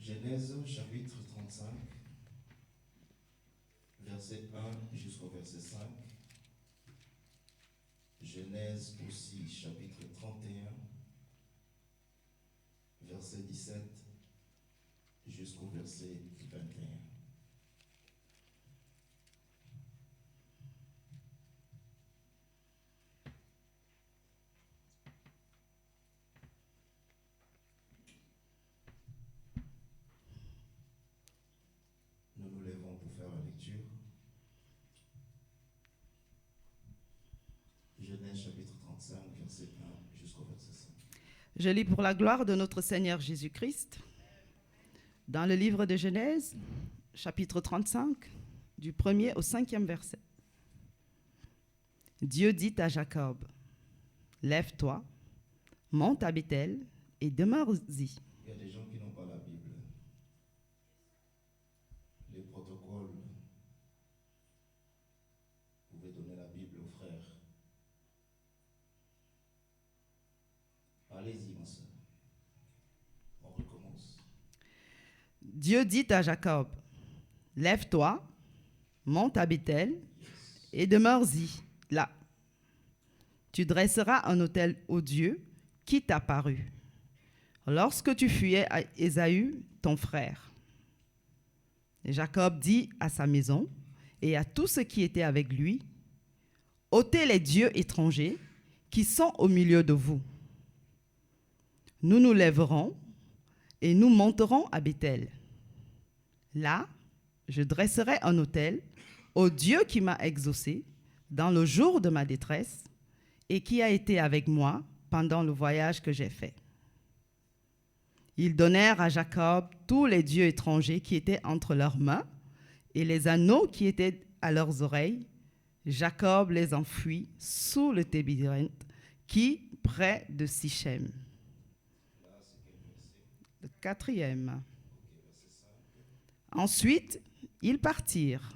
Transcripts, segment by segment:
Genèse chapitre 35, verset 1 jusqu'au verset 5. Genèse aussi chapitre 31, verset 17 jusqu'au verset 21. Nous nous lèvons pour faire la lecture. Genèse chapitre 35, verset 1 jusqu'au verset 5. Je lis pour la gloire de notre Seigneur Jésus-Christ, dans le livre de Genèse, chapitre 35, du 1er au 5e verset. Dieu dit à Jacob, « Lève-toi, monte à Béthel et demeure-y. » Il y a des gens qui n'ont pas la Bible. Les protocoles, vous pouvez donner la Bible aux frères. Allez-y, ma soeur. On recommence. Dieu dit à Jacob, « Lève-toi, monte à Béthel et demeure-y, là. Tu dresseras un autel au Dieu qui t'apparut lorsque tu fuyais à Ésaü, ton frère. » Et Jacob dit à sa maison et à tout ce qui était avec lui, « ôtez les dieux étrangers qui sont au milieu de vous. Nous nous lèverons et nous monterons à Béthel. Là, je dresserai un autel au Dieu qui m'a exaucé dans le jour de ma détresse et qui a été avec moi pendant le voyage que j'ai fait. » Ils donnèrent à Jacob tous les dieux étrangers qui étaient entre leurs mains et les anneaux qui étaient à leurs oreilles. Jacob les enfouit sous le tébérenth qui près de Sichem. Le 4e. Ensuite, ils partirent.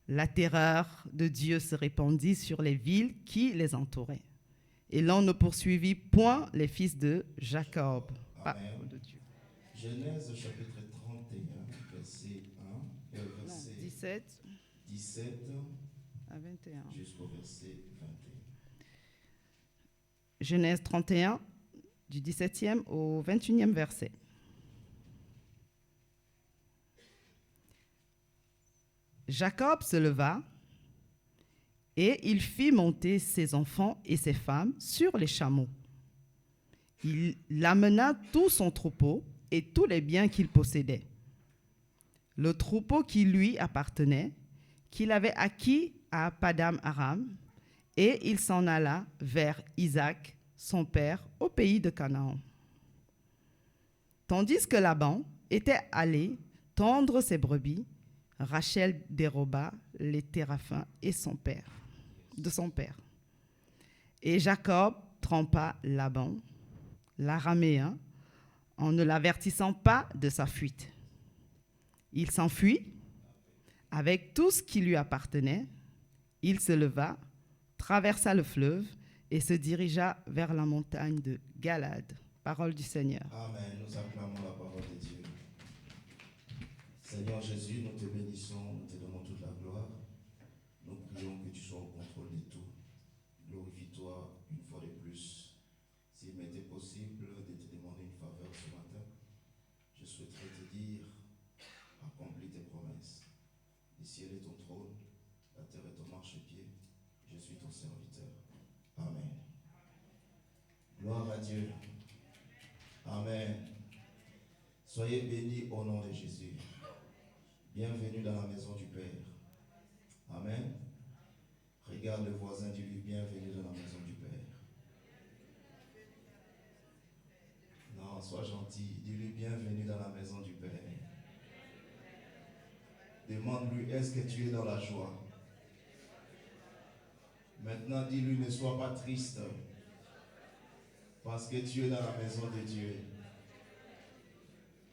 La terreur de Dieu se répandit sur les villes qui les entouraient. Et l'on ne poursuivit point les fils de Jacob. Amen. De Dieu. Genèse chapitre 31, verset 1, verset 17 à 21. Jusqu'au verset 21. Genèse 31, du 17e au 21e verset. Jacob se leva et il fit monter ses enfants et ses femmes sur les chameaux. Il amena tout son troupeau et tous les biens qu'il possédait. Le troupeau qui lui appartenait, qu'il avait acquis à Padam Aram, et il s'en alla vers Isaac, son père, au pays de Canaan. Tandis que Laban était allé tondre ses brebis, Rachel déroba les téraphins et de son père. Et Jacob trompa Laban, l'araméen, en ne l'avertissant pas de sa fuite. Il s'enfuit avec tout ce qui lui appartenait. Il se leva, traversa le fleuve et se dirigea vers la montagne de Galad. Parole du Seigneur. Amen. Nous acclamons la parole de Dieu. Seigneur Jésus, nous te bénissons, nous te donnons toute la gloire. Nous prions que tu sois au contrôle de tout. Glorifie-toi une fois de plus. S'il m'était possible de te demander une faveur ce matin, je souhaiterais te dire, accomplis tes promesses. Le ciel est ton trône, la terre est ton marchepied. Je suis ton serviteur. Amen. Gloire à Dieu. Amen. Soyez bénis au nom de Jésus. Bienvenue dans la maison du Père. Amen. Regarde le voisin, dis-lui bienvenue dans la maison du Père. Non, sois gentil. Dis-lui bienvenue dans la maison du Père. Demande-lui, est-ce que tu es dans la joie? Maintenant, dis-lui, ne sois pas triste. Parce que tu es dans la maison de Dieu.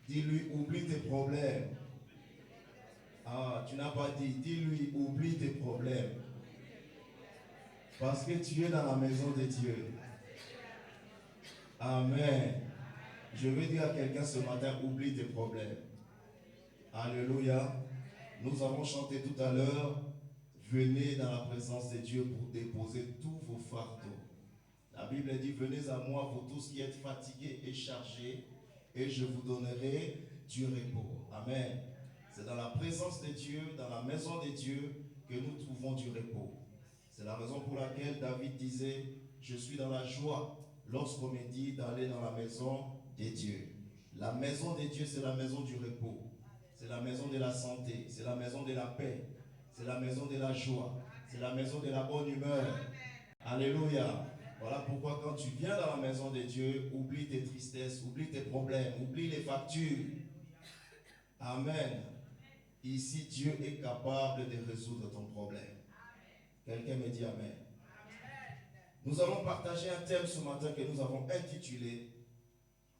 Dis-lui, oublie tes problèmes. Ah, tu n'as pas dit. Dis-lui, oublie tes problèmes. Parce que tu es dans la maison de Dieu. Amen. Je veux dire à quelqu'un ce matin, oublie tes problèmes. Alléluia. Nous avons chanté tout à l'heure, venez dans la présence de Dieu pour déposer tous vos fardeaux. La Bible dit, venez à moi, vous tous qui êtes fatigués et chargés, et je vous donnerai du repos. Amen. C'est dans la présence de Dieu, dans la maison de Dieu, que nous trouvons du repos. C'est la raison pour laquelle David disait, je suis dans la joie lorsqu'on me dit d'aller dans la maison de Dieu. La maison de Dieu, c'est la maison du repos. C'est la maison de la santé. C'est la maison de la paix. C'est la maison de la joie. C'est la maison de la bonne humeur. Alléluia. Voilà pourquoi quand tu viens dans la maison de Dieu, oublie tes tristesses, oublie tes problèmes, oublie les factures. Amen. Ici, Dieu est capable de résoudre ton problème. Quelqu'un me dit Amen. Nous allons partager un thème ce matin que nous avons intitulé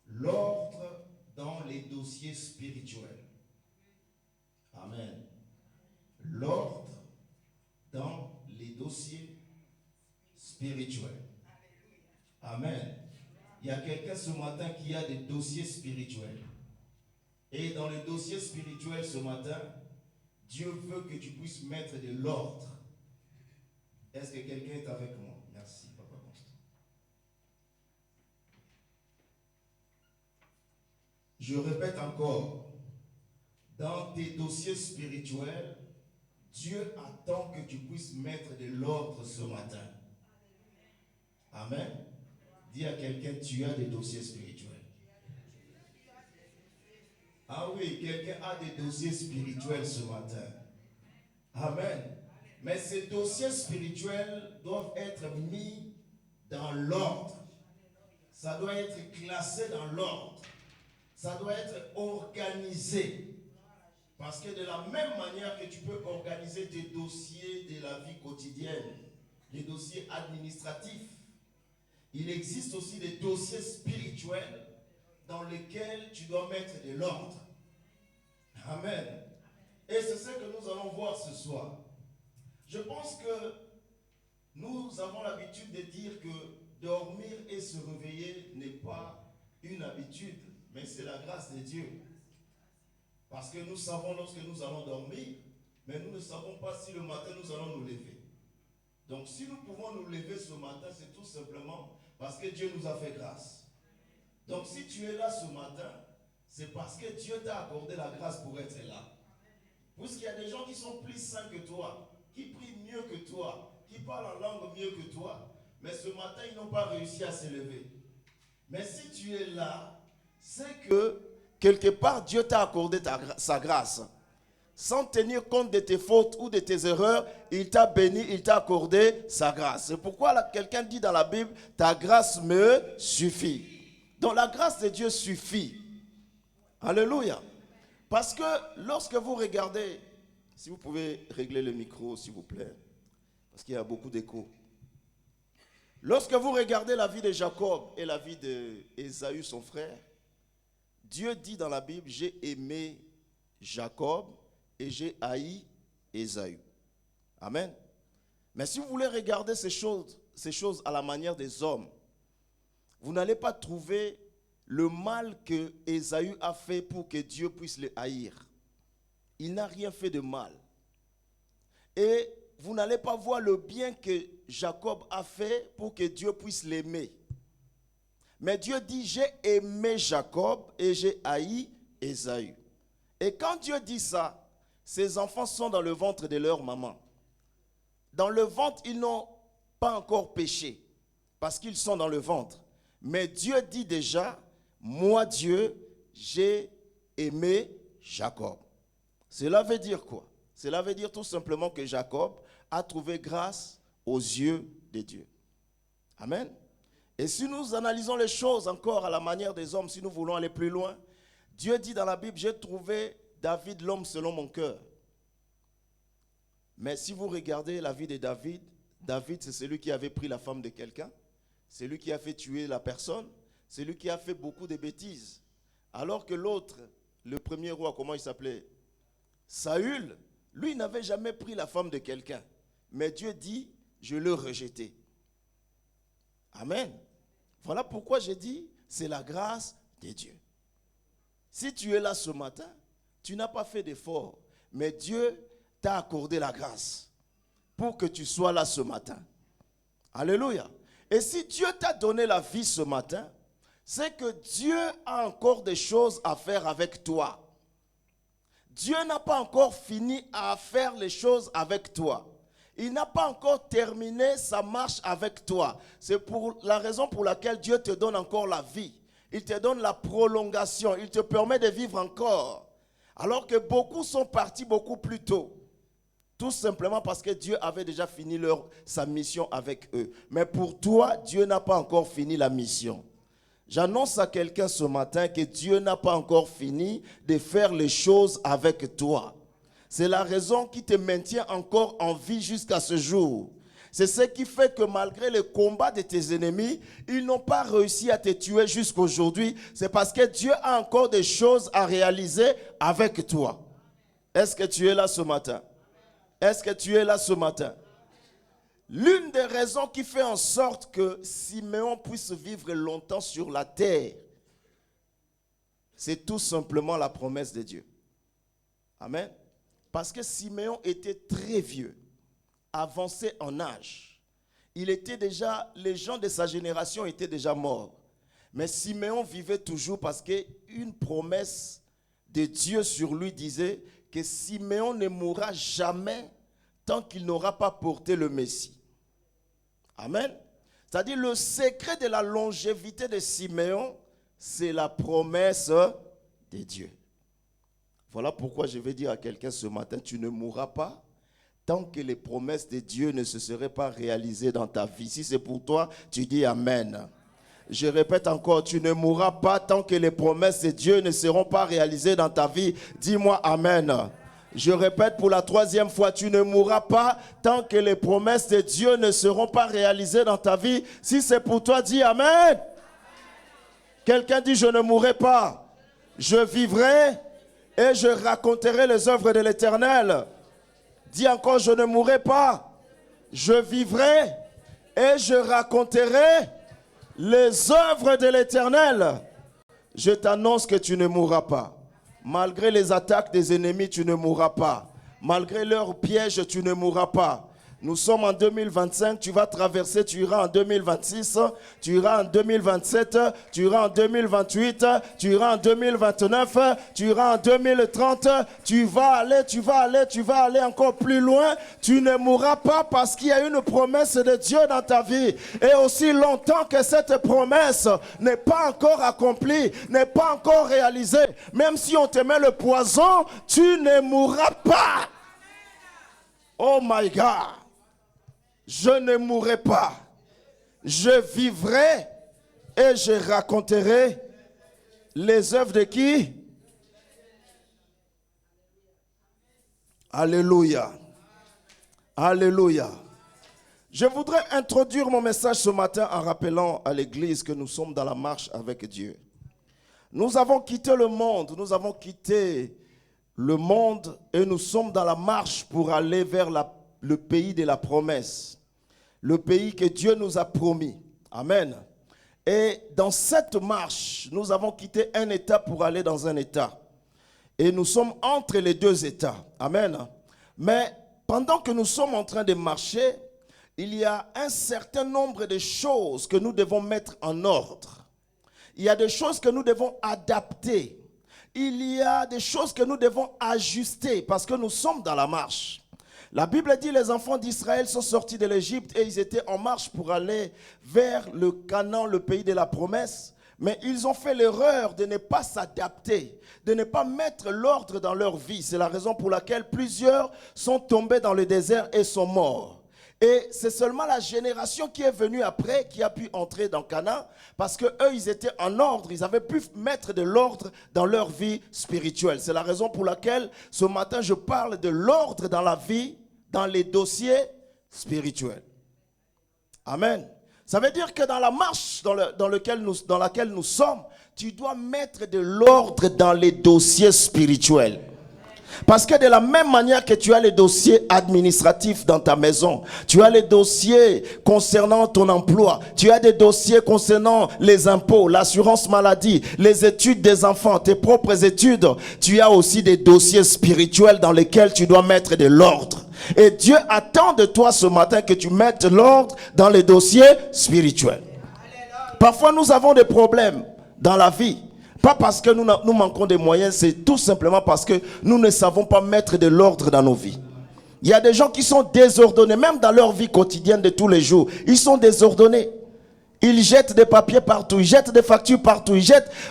l'ordre dans les dossiers spirituels. Amen. L'ordre dans les dossiers spirituels. Amen. Il y a quelqu'un ce matin qui a des dossiers spirituels. Et dans les dossiers spirituels ce matin, Dieu veut que tu puisses mettre de l'ordre. Est-ce que quelqu'un est avec moi? Merci, Papa Constant. Je répète encore, dans tes dossiers spirituels, Dieu attend que tu puisses mettre de l'ordre ce matin. Amen. Dis à quelqu'un, tu as des dossiers spirituels. Ah oui, quelqu'un a des dossiers spirituels ce matin. Amen. Mais ces dossiers spirituels doivent être mis dans l'ordre. Ça doit être classé dans l'ordre. Ça doit être organisé. Parce que de la même manière que tu peux organiser tes dossiers de la vie quotidienne, les dossiers administratifs, il existe aussi des dossiers spirituels dans lesquels tu dois mettre de l'ordre. Amen. Et c'est ce que nous allons voir ce soir. Je pense que nous avons l'habitude de dire que dormir et se réveiller n'est pas une habitude, mais c'est la grâce de Dieu. Parce que nous savons lorsque nous allons dormir, mais nous ne savons pas si le matin nous allons nous lever. Donc si nous pouvons nous lever ce matin, c'est tout simplement parce que Dieu nous a fait grâce. Donc si tu es là ce matin, c'est parce que Dieu t'a accordé la grâce pour être là. Puisqu'il y a des gens qui sont plus saints que toi, qui prient mieux que toi, qui parlent en langue mieux que toi, mais ce matin, ils n'ont pas réussi à se lever. Mais si tu es là, c'est que quelque part, Dieu t'a accordé sa grâce. Sans tenir compte de tes fautes ou de tes erreurs, il t'a béni, il t'a accordé sa grâce. C'est pourquoi quelqu'un dit dans la Bible, ta grâce me suffit. Donc la grâce de Dieu suffit. Alléluia. Parce que lorsque vous regardez, si vous pouvez régler le micro s'il vous plaît, parce qu'il y a beaucoup d'écho. Lorsque vous regardez la vie de Jacob et la vie d'Ésaü, son frère, Dieu dit dans la Bible, j'ai aimé Jacob et j'ai haï Ésaü. Amen. Mais si vous voulez regarder ces choses à la manière des hommes, vous n'allez pas trouver le mal que Ésaü a fait pour que Dieu puisse le haïr. Il n'a rien fait de mal. Et vous n'allez pas voir le bien que Jacob a fait pour que Dieu puisse l'aimer. Mais Dieu dit, j'ai aimé Jacob et j'ai haï Ésaü. Et quand Dieu dit ça, ses enfants sont dans le ventre de leur maman. Dans le ventre, ils n'ont pas encore péché parce qu'ils sont dans le ventre. Mais Dieu dit déjà, moi Dieu, j'ai aimé Jacob. Cela veut dire quoi? Cela veut dire tout simplement que Jacob a trouvé grâce aux yeux de Dieu. Amen. Et si nous analysons les choses encore à la manière des hommes, si nous voulons aller plus loin, Dieu dit dans la Bible, j'ai trouvé David l'homme selon mon cœur. Mais si vous regardez la vie de David, David c'est celui qui avait pris la femme de quelqu'un, c'est lui qui a fait tuer la personne, c'est lui qui a fait beaucoup de bêtises. Alors que l'autre, le premier roi, comment il s'appelait? Saül, lui n'avait jamais pris la femme de quelqu'un. Mais Dieu dit, je l'ai rejeté. Amen. Voilà pourquoi j'ai dit, c'est la grâce de Dieu. Si tu es là ce matin, tu n'as pas fait d'effort, mais Dieu t'a accordé la grâce pour que tu sois là ce matin. Alléluia. Et si Dieu t'a donné la vie ce matin, c'est que Dieu a encore des choses à faire avec toi. Dieu n'a pas encore fini à faire les choses avec toi. Il n'a pas encore terminé sa marche avec toi. C'est pour la raison pour laquelle Dieu te donne encore la vie. Il te donne la prolongation. Il te permet de vivre encore. Alors que beaucoup sont partis beaucoup plus tôt. Tout simplement parce que Dieu avait déjà fini sa mission avec eux. Mais pour toi, Dieu n'a pas encore fini la mission. J'annonce à quelqu'un ce matin que Dieu n'a pas encore fini de faire les choses avec toi. C'est la raison qui te maintient encore en vie jusqu'à ce jour. C'est ce qui fait que malgré le combat de tes ennemis, ils n'ont pas réussi à te tuer jusqu'aujourd'hui. C'est parce que Dieu a encore des choses à réaliser avec toi. Est-ce que tu es là ce matin? Est-ce que tu es là ce matin? L'une des raisons qui fait en sorte que Siméon puisse vivre longtemps sur la terre, c'est tout simplement la promesse de Dieu. Amen. Parce que Siméon était très vieux, avancé en âge. Les gens de sa génération étaient déjà morts. Mais Siméon vivait toujours parce qu'une promesse de Dieu sur lui disait que Siméon ne mourra jamais tant qu'il n'aura pas porté le Messie. Amen. C'est-à-dire le secret de la longévité de Siméon, c'est la promesse de Dieu. Voilà pourquoi je vais dire à quelqu'un ce matin, tu ne mourras pas tant que les promesses de Dieu ne se seraient pas réalisées dans ta vie. Si c'est pour toi, tu dis Amen. Je répète encore, tu ne mourras pas tant que les promesses de Dieu ne seront pas réalisées dans ta vie. Dis-moi Amen. Je répète pour la troisième fois, tu ne mourras pas tant que les promesses de Dieu ne seront pas réalisées dans ta vie. Si c'est pour toi, dis Amen. Quelqu'un dit, je ne mourrai pas. Je vivrai et je raconterai les œuvres de l'Éternel. Dis encore, je ne mourrai pas. Je vivrai et je raconterai les œuvres de l'Éternel. Je t'annonce que tu ne mourras pas. Malgré les attaques des ennemis, tu ne mourras pas. Malgré leurs pièges, tu ne mourras pas. Nous sommes en 2025, tu vas traverser, tu iras en 2026, tu iras en 2027, tu iras en 2028, tu iras en 2029, tu iras en 2030, tu vas aller encore plus loin. Tu ne mourras pas parce qu'il y a une promesse de Dieu dans ta vie. Et aussi longtemps que cette promesse n'est pas encore accomplie, n'est pas encore réalisée, même si on te met le poison, tu ne mourras pas. Oh my God. Je ne mourrai pas, je vivrai et je raconterai les œuvres de qui? Alléluia. Alléluia. Je voudrais introduire mon message ce matin en rappelant à l'église que nous sommes dans la marche avec Dieu. Nous avons quitté le monde, et nous sommes dans la marche pour aller vers le pays de la promesse, le pays que Dieu nous a promis. Amen. Et dans cette marche, nous avons quitté un état pour aller dans un état. Et nous sommes entre les deux états. Amen. Mais pendant que nous sommes en train de marcher, il y a un certain nombre de choses que nous devons mettre en ordre. Il y a des choses que nous devons adapter. Il y a des choses que nous devons ajuster parce que nous sommes dans la marche. La Bible dit que les enfants d'Israël sont sortis de l'Égypte et ils étaient en marche pour aller vers le Canaan, le pays de la promesse. Mais ils ont fait l'erreur de ne pas s'adapter, de ne pas mettre l'ordre dans leur vie. C'est la raison pour laquelle plusieurs sont tombés dans le désert et sont morts. Et c'est seulement la génération qui est venue après qui a pu entrer dans Canaan parce qu'eux, ils étaient en ordre. Ils avaient pu mettre de l'ordre dans leur vie spirituelle. C'est la raison pour laquelle ce matin, je parle de l'ordre dans la vie, dans les dossiers spirituels. Amen. Ça veut dire que dans la marche dans laquelle nous sommes, tu dois mettre de l'ordre dans les dossiers spirituels. Parce que de la même manière que tu as les dossiers administratifs dans ta maison, tu as les dossiers concernant ton emploi, tu as des dossiers concernant les impôts, l'assurance maladie, les études des enfants, tes propres études, tu as aussi des dossiers spirituels dans lesquels tu dois mettre de l'ordre. Et Dieu attend de toi ce matin que tu mettes l'ordre dans les dossiers spirituels. Parfois nous avons des problèmes dans la vie. Pas parce que nous manquons de moyens, c'est tout simplement parce que nous ne savons pas mettre de l'ordre dans nos vies. Il y a des gens qui sont désordonnés, même dans leur vie quotidienne de tous les jours. Ils sont désordonnés. Ils jettent des papiers partout, ils jettent des factures partout.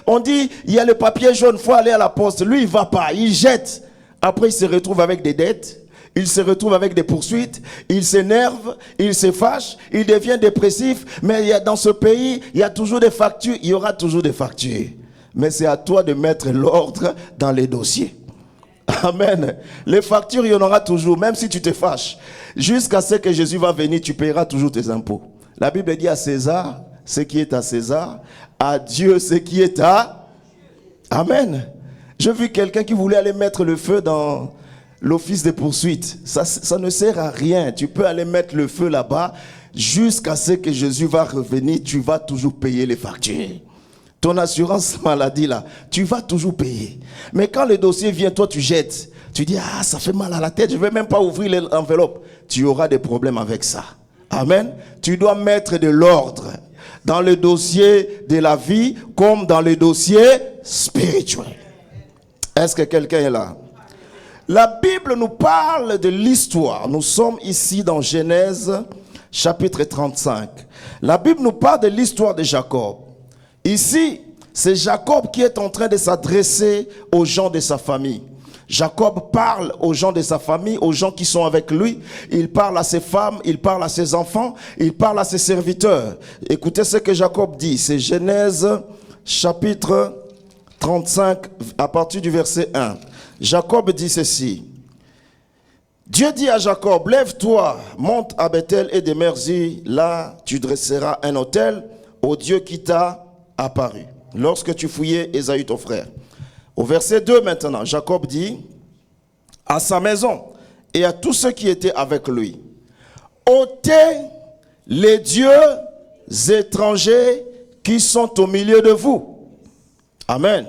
On dit, il y a le papier jaune, il faut aller à la poste. Lui, il ne va pas, il jette. Après, il se retrouve avec des dettes. Il se retrouve avec des poursuites, il s'énerve, il se fâche, il devient dépressif. Mais dans ce pays, il y a toujours des factures, il y aura toujours des factures. Mais c'est à toi de mettre l'ordre dans les dossiers. Amen. Les factures, il y en aura toujours, même si tu te fâches. Jusqu'à ce que Jésus va venir, tu paieras toujours tes impôts. La Bible dit à César ce qui est à César, à Dieu ce qui est à... Amen. J'ai vu quelqu'un qui voulait aller mettre le feu dans l'office de poursuite. Ça ne sert à rien. Tu peux aller mettre le feu là-bas. Jusqu'à ce que Jésus va revenir, tu vas toujours payer les factures. Ton assurance maladie là, tu vas toujours payer. Mais quand le dossier vient, toi tu jettes. Tu dis, ah, ça fait mal à la tête, je ne vais même pas ouvrir l'enveloppe. Tu auras des problèmes avec ça. Amen. Tu dois mettre de l'ordre dans le dossier de la vie comme dans le dossier spirituel. Est-ce que quelqu'un est là? La Bible nous parle de l'histoire. Nous sommes ici dans Genèse chapitre 35. La Bible nous parle de l'histoire de Jacob. Ici, c'est Jacob qui est en train de s'adresser aux gens de sa famille. Jacob parle aux gens de sa famille, aux gens qui sont avec lui. Il parle à ses femmes, il parle à ses enfants, il parle à ses serviteurs. Écoutez ce que Jacob dit. C'est Genèse chapitre 35 à partir du verset 1. Jacob dit ceci. Dieu dit à Jacob, lève-toi, monte à Bethel et demeure-y. Là, tu dresseras un autel au Dieu qui t'a apparu lorsque tu fouillais Ésaü ton frère. Au verset 2 maintenant, Jacob dit à sa maison et à tous ceux qui étaient avec lui, ôtez les dieux étrangers qui sont au milieu de vous. Amen.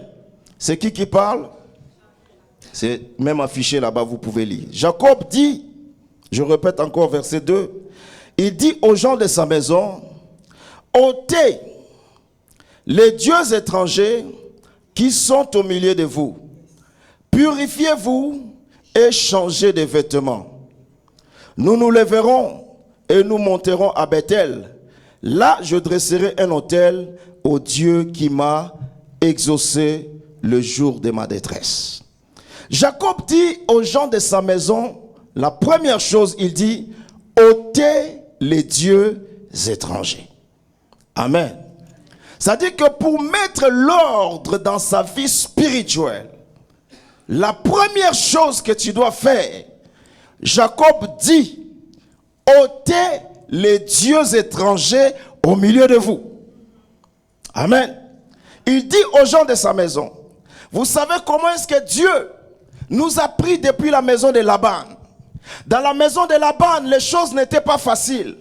C'est qui parle? C'est même affiché là-bas, vous pouvez lire. Jacob dit Je répète encore verset 2. Il dit aux gens de sa maison, ôtez les dieux étrangers qui sont au milieu de vous. Purifiez-vous et changez de vêtements. Nous nous lèverons et nous monterons à Bethel. Là, je dresserai un autel au Dieu qui m'a exaucé le jour de ma détresse. Jacob dit aux gens de sa maison, la première chose, il dit, ôtez les dieux étrangers. Amen. C'est-à-dire que pour mettre l'ordre dans sa vie spirituelle, la première chose que tu dois faire, Jacob dit, ôtez les dieux étrangers au milieu de vous. Amen. Il dit aux gens de sa maison, vous savez comment est-ce que Dieu nous a pris depuis la maison de Laban. Dans la maison de Laban, les choses n'étaient pas faciles.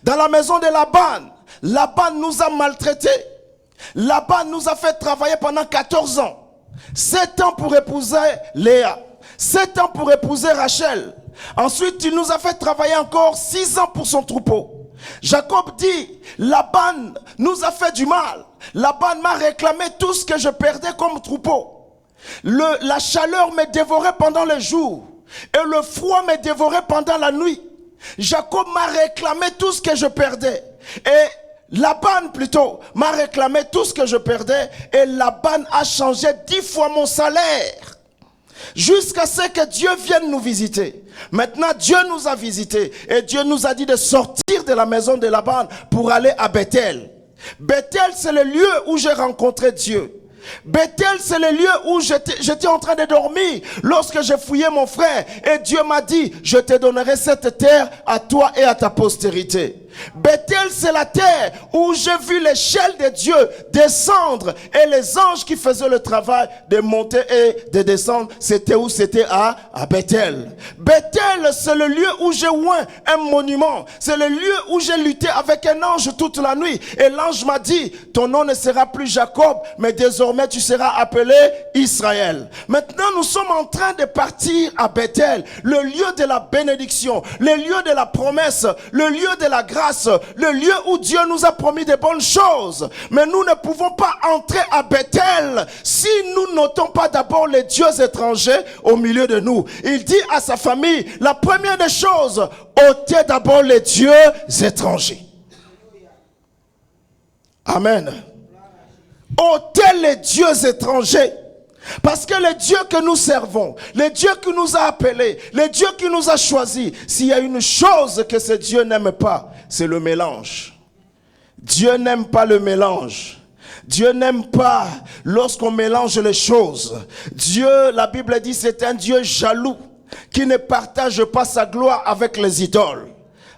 Dans la maison de Laban, Laban nous a maltraités. Laban nous a fait travailler pendant 14 ans. 7 ans pour épouser Léa. 7 ans pour épouser Rachel. Ensuite, il nous a fait travailler encore 6 ans pour son troupeau. Jacob dit, Laban nous a fait du mal. Laban m'a réclamé tout ce que je perdais comme troupeau. La chaleur me dévorait pendant le jour et le froid me dévorait pendant la nuit. Jacob m'a réclamé tout ce que je perdais. Et Laban plutôt m'a réclamé tout ce que je perdais. Et Laban a changé 10 fois mon salaire. Jusqu'à ce que Dieu vienne nous visiter. Maintenant, Dieu nous a visités. Et Dieu nous a dit de sortir de la maison de Laban pour aller à Bethel. Bethel, c'est le lieu où j'ai rencontré Dieu. Bethel, c'est le lieu où j'étais en train de dormir lorsque j'ai fouillé mon frère. Et Dieu m'a dit, je te donnerai cette terre à toi et à ta postérité. Bethel, c'est la terre où j'ai vu l'échelle de Dieu descendre et les anges qui faisaient le travail de monter et de descendre, c'était où? C'était à Bethel. Bethel, c'est le lieu où j'ai oint un monument. C'est le lieu où j'ai lutté avec un ange toute la nuit. Et l'ange m'a dit, ton nom ne sera plus Jacob, mais désormais tu seras appelé Israël. Maintenant, nous sommes en train de partir à Bethel, le lieu de la bénédiction, le lieu de la promesse, le lieu de la grâce, le lieu où Dieu nous a promis de bonnes choses. Mais nous ne pouvons pas entrer à Bethel si nous notons pas d'abord les dieux étrangers au milieu de nous. Il dit à sa famille, la première des choses, ôtez d'abord les dieux étrangers. Amen. Ôtez les dieux étrangers. Parce que les dieux que nous servons, les dieux qui nous a appelés, les dieux qui nous a choisis, s'il y a une chose que ce Dieu n'aime pas, c'est le mélange. Dieu n'aime pas le mélange. Dieu n'aime pas lorsqu'on mélange les choses. Dieu, la Bible dit, c'est un Dieu jaloux qui ne partage pas sa gloire avec les idoles.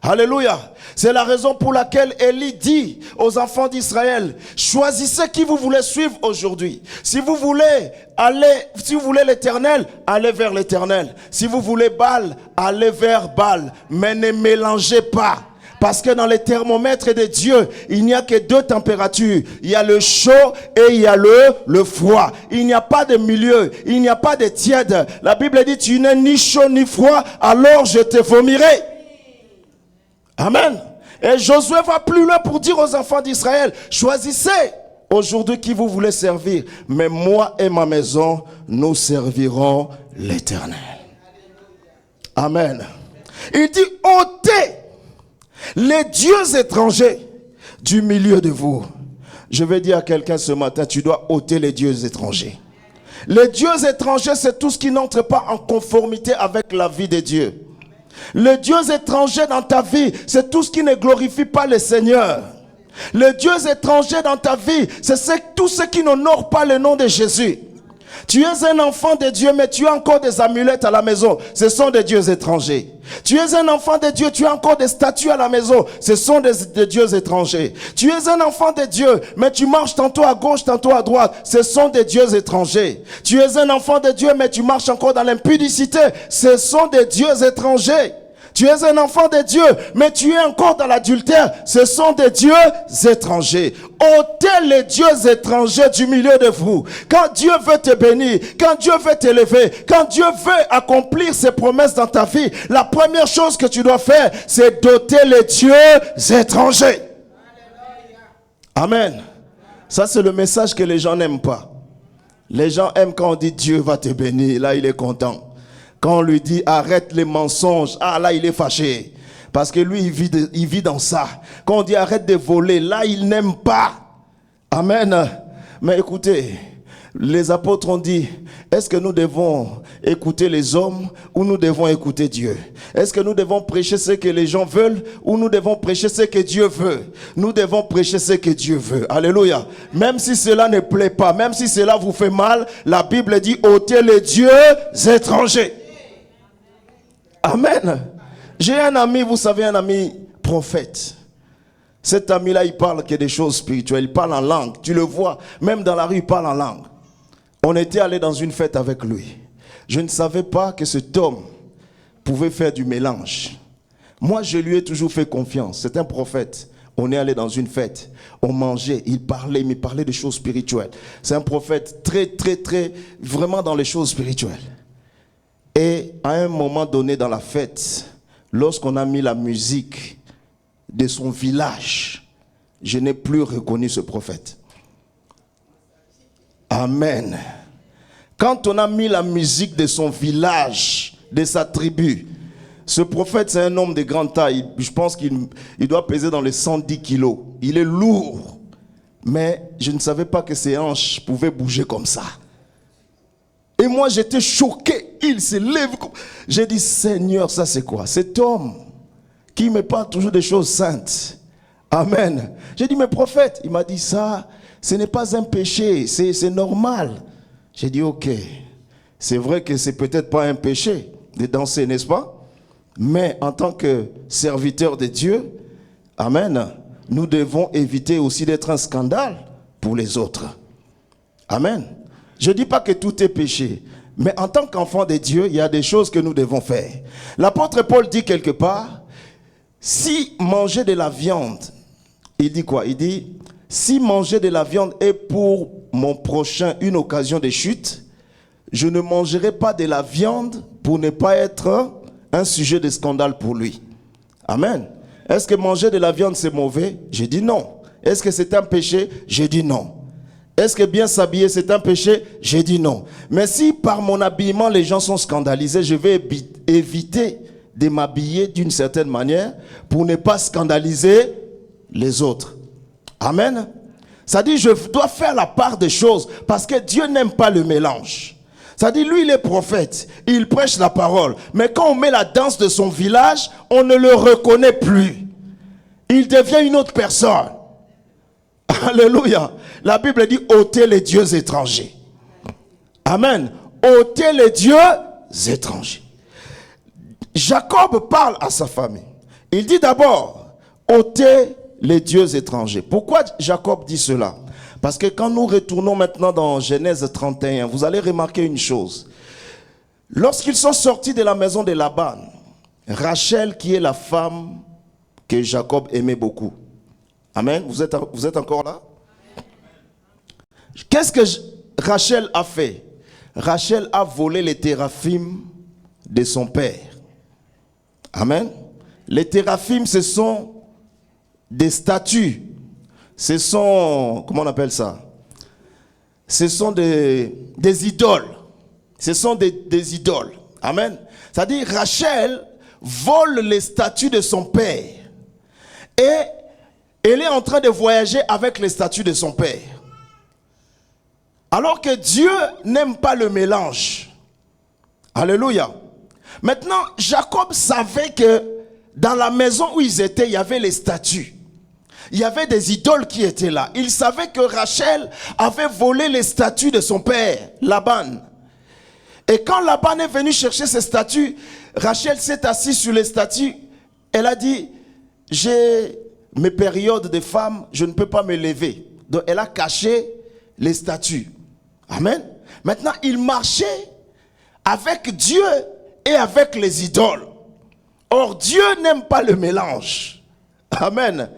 Alléluia. C'est la raison pour laquelle Élie dit aux enfants d'Israël, choisissez qui vous voulez suivre aujourd'hui. Si vous voulez l'Éternel, allez vers l'Éternel. Si vous voulez Baal, allez vers Baal. Mais ne mélangez pas. Parce que dans les thermomètres de Dieu, il n'y a que 2 températures. Il y a le chaud et il y a le froid. Il n'y a pas de milieu. Il n'y a pas de tiède. La Bible dit, tu n'es ni chaud ni froid, alors je te vomirai. Amen. Et Josué va plus loin pour dire aux enfants d'Israël, choisissez aujourd'hui qui vous voulez servir. Mais moi et ma maison, nous servirons l'Éternel. Amen. Il dit, ôtez les dieux étrangers du milieu de vous. Je vais dire à quelqu'un ce matin, tu dois ôter les dieux étrangers. Les dieux étrangers, c'est tout ce qui n'entre pas en conformité avec la vie de Dieu. Les dieux étrangers dans ta vie, c'est tout ce qui ne glorifie pas le Seigneur. Les dieux étrangers dans ta vie, c'est tout ce qui n'honore pas le nom de Jésus. Tu es un enfant de Dieu, mais tu as encore des amulettes à la maison. Ce sont des dieux étrangers. Tu es un enfant de Dieu, tu as encore des statues à la maison. Ce sont des dieux étrangers. Tu es un enfant de Dieu, mais tu marches tantôt à gauche, tantôt à droite. Ce sont des dieux étrangers. Tu es un enfant de Dieu, mais tu marches encore dans l'impudicité. Ce sont des dieux étrangers. Tu es un enfant de Dieu, mais tu es encore dans l'adultère. Ce sont des dieux étrangers. Ôtez les dieux étrangers du milieu de vous. Quand Dieu veut te bénir, quand Dieu veut t'élever, quand Dieu veut accomplir ses promesses dans ta vie, la première chose que tu dois faire, c'est d'ôter les dieux étrangers. Amen. Ça, c'est le message que les gens n'aiment pas. Les gens aiment quand on dit Dieu va te bénir. Là, il est content. Quand on lui dit arrête les mensonges, ah là, il est fâché. Parce que lui, il vit dans ça. Quand on dit arrête de voler, là, il n'aime pas. Amen. Mais écoutez, les apôtres ont dit, est-ce que nous devons écouter les hommes ou nous devons écouter Dieu? Est-ce que nous devons prêcher ce que les gens veulent ou nous devons prêcher ce que Dieu veut? Nous devons prêcher ce que Dieu veut. Alléluia. Même si cela ne plaît pas, même si cela vous fait mal, la Bible dit ôtez les dieux étrangers. Amen. J'ai un ami, vous savez, un ami prophète. Cet ami-là, il parle que des choses spirituelles. Il parle en langue. Tu le vois, même dans la rue, il parle en langue. On était allé dans une fête avec lui. Je ne savais pas que cet homme pouvait faire du mélange. Moi, je lui ai toujours fait confiance. C'est un prophète. On est allé dans une fête. On mangeait. Il me parlait de choses spirituelles. C'est un prophète très, vraiment dans les choses spirituelles. Et à un moment donné dans la fête, lorsqu'on a mis la musique de son village, je n'ai plus reconnu ce prophète. Amen. Quand on a mis la musique de son village, de sa tribu, ce prophète, c'est un homme de grande taille. Je pense qu'il doit peser dans les 110 kilos. Il est lourd. Mais je ne savais pas que ses hanches pouvaient bouger comme ça. Et moi, j'étais choqué. Il se lève. J'ai dit, Seigneur, ça c'est quoi? Cet homme qui me parle toujours des choses saintes. Amen. J'ai dit, mais prophète, il m'a dit ça, ce n'est pas un péché, c'est normal. J'ai dit, ok, c'est vrai que c'est peut-être pas un péché de danser, n'est-ce pas? Mais en tant que serviteur de Dieu, amen, nous devons éviter aussi d'être un scandale pour les autres. Amen. Je ne dis pas que tout est péché, mais en tant qu'enfant de Dieu, il y a des choses que nous devons faire. L'apôtre Paul dit quelque part, si manger de la viande, il dit quoi? Il dit, si manger de la viande est pour mon prochain une occasion de chute, je ne mangerai pas de la viande pour ne pas être un sujet de scandale pour lui. Amen. Est-ce que manger de la viande c'est mauvais? J'ai dit non. Est-ce que c'est un péché? J'ai dit non. Est-ce que bien s'habiller c'est un péché? J'ai dit non. Mais si par mon habillement les gens sont scandalisés, je vais éviter de m'habiller d'une certaine manière pour ne pas scandaliser les autres. Amen. Ça dit, je dois faire la part des choses parce que Dieu n'aime pas le mélange. Ça dit, lui, il est prophète, il prêche la parole. Mais quand on met la danse de son village, on ne le reconnaît plus. Il devient une autre personne. Alléluia. La Bible dit, ôtez les dieux étrangers. Amen. Ôtez les dieux étrangers. Jacob parle à sa famille. Il dit d'abord, ôtez les dieux étrangers. Pourquoi Jacob dit cela? Parce que quand nous retournons maintenant dans Genèse 31, vous allez remarquer une chose. Lorsqu'ils sont sortis de la maison de Laban, Rachel, qui est la femme que Jacob aimait beaucoup. Amen. Vous êtes encore là? Qu'est-ce que Rachel a fait? Rachel a volé les téraphim de son père. Amen. Les téraphim, ce sont des statues. Ce sont, comment on appelle ça? Ce sont des idoles. Ce sont des idoles. Amen. C'est-à-dire, Rachel vole les statues de son père. Et elle est en train de voyager avec les statues de son père. Alors que Dieu n'aime pas le mélange. Alléluia. Maintenant, Jacob savait que dans la maison où ils étaient, il y avait les statues. Il y avait des idoles qui étaient là. Il savait que Rachel avait volé les statues de son père, Laban. Et quand Laban est venu chercher ces statues, Rachel s'est assise sur les statues. Elle a dit, j'ai mes périodes de femme, je ne peux pas me lever. Donc elle a caché les statues. Amen. Maintenant, il marchait avec Dieu et avec les idoles. Or, Dieu n'aime pas le mélange. Amen.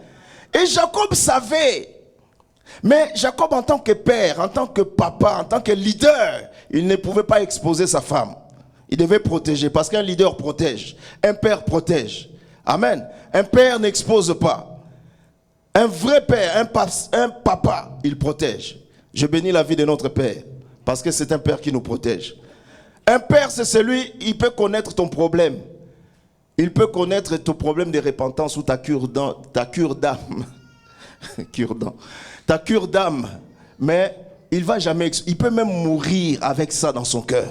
Et Jacob savait. Mais Jacob, en tant que père, en tant que papa, en tant que leader, il ne pouvait pas exposer sa femme. Il devait protéger, parce qu'un leader protège. Un père protège. Amen. Un père n'expose pas. Un vrai père, un papa, il protège. Je bénis la vie de notre père, parce que c'est un père qui nous protège. Un père, c'est celui, il peut connaître ton problème. Il peut connaître ton problème de repentance ou ta cure d'âme. Ta cure d'âme. Mais il va jamais, il peut même mourir avec ça dans son cœur.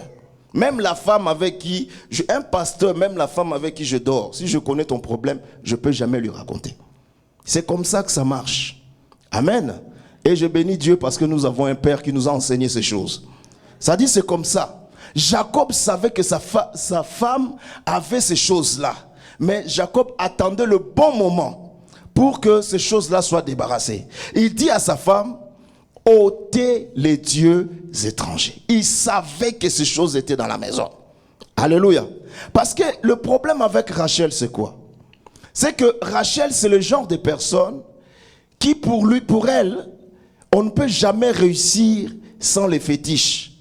Même la femme avec qui, un pasteur, même la femme avec qui je dors, si je connais ton problème, je ne peux jamais lui raconter. C'est comme ça que ça marche. Amen. Et je bénis Dieu parce que nous avons un père qui nous a enseigné ces choses. Ça dit c'est comme ça. Jacob savait que sa femme avait ces choses-là. Mais Jacob attendait le bon moment pour que ces choses-là soient débarrassées. Il dit à sa femme, ôtez les dieux étrangers. Il savait que ces choses étaient dans la maison. Alléluia. Parce que le problème avec Rachel, c'est quoi? C'est que Rachel, c'est le genre de personne qui, pour elle, on ne peut jamais réussir sans les fétiches.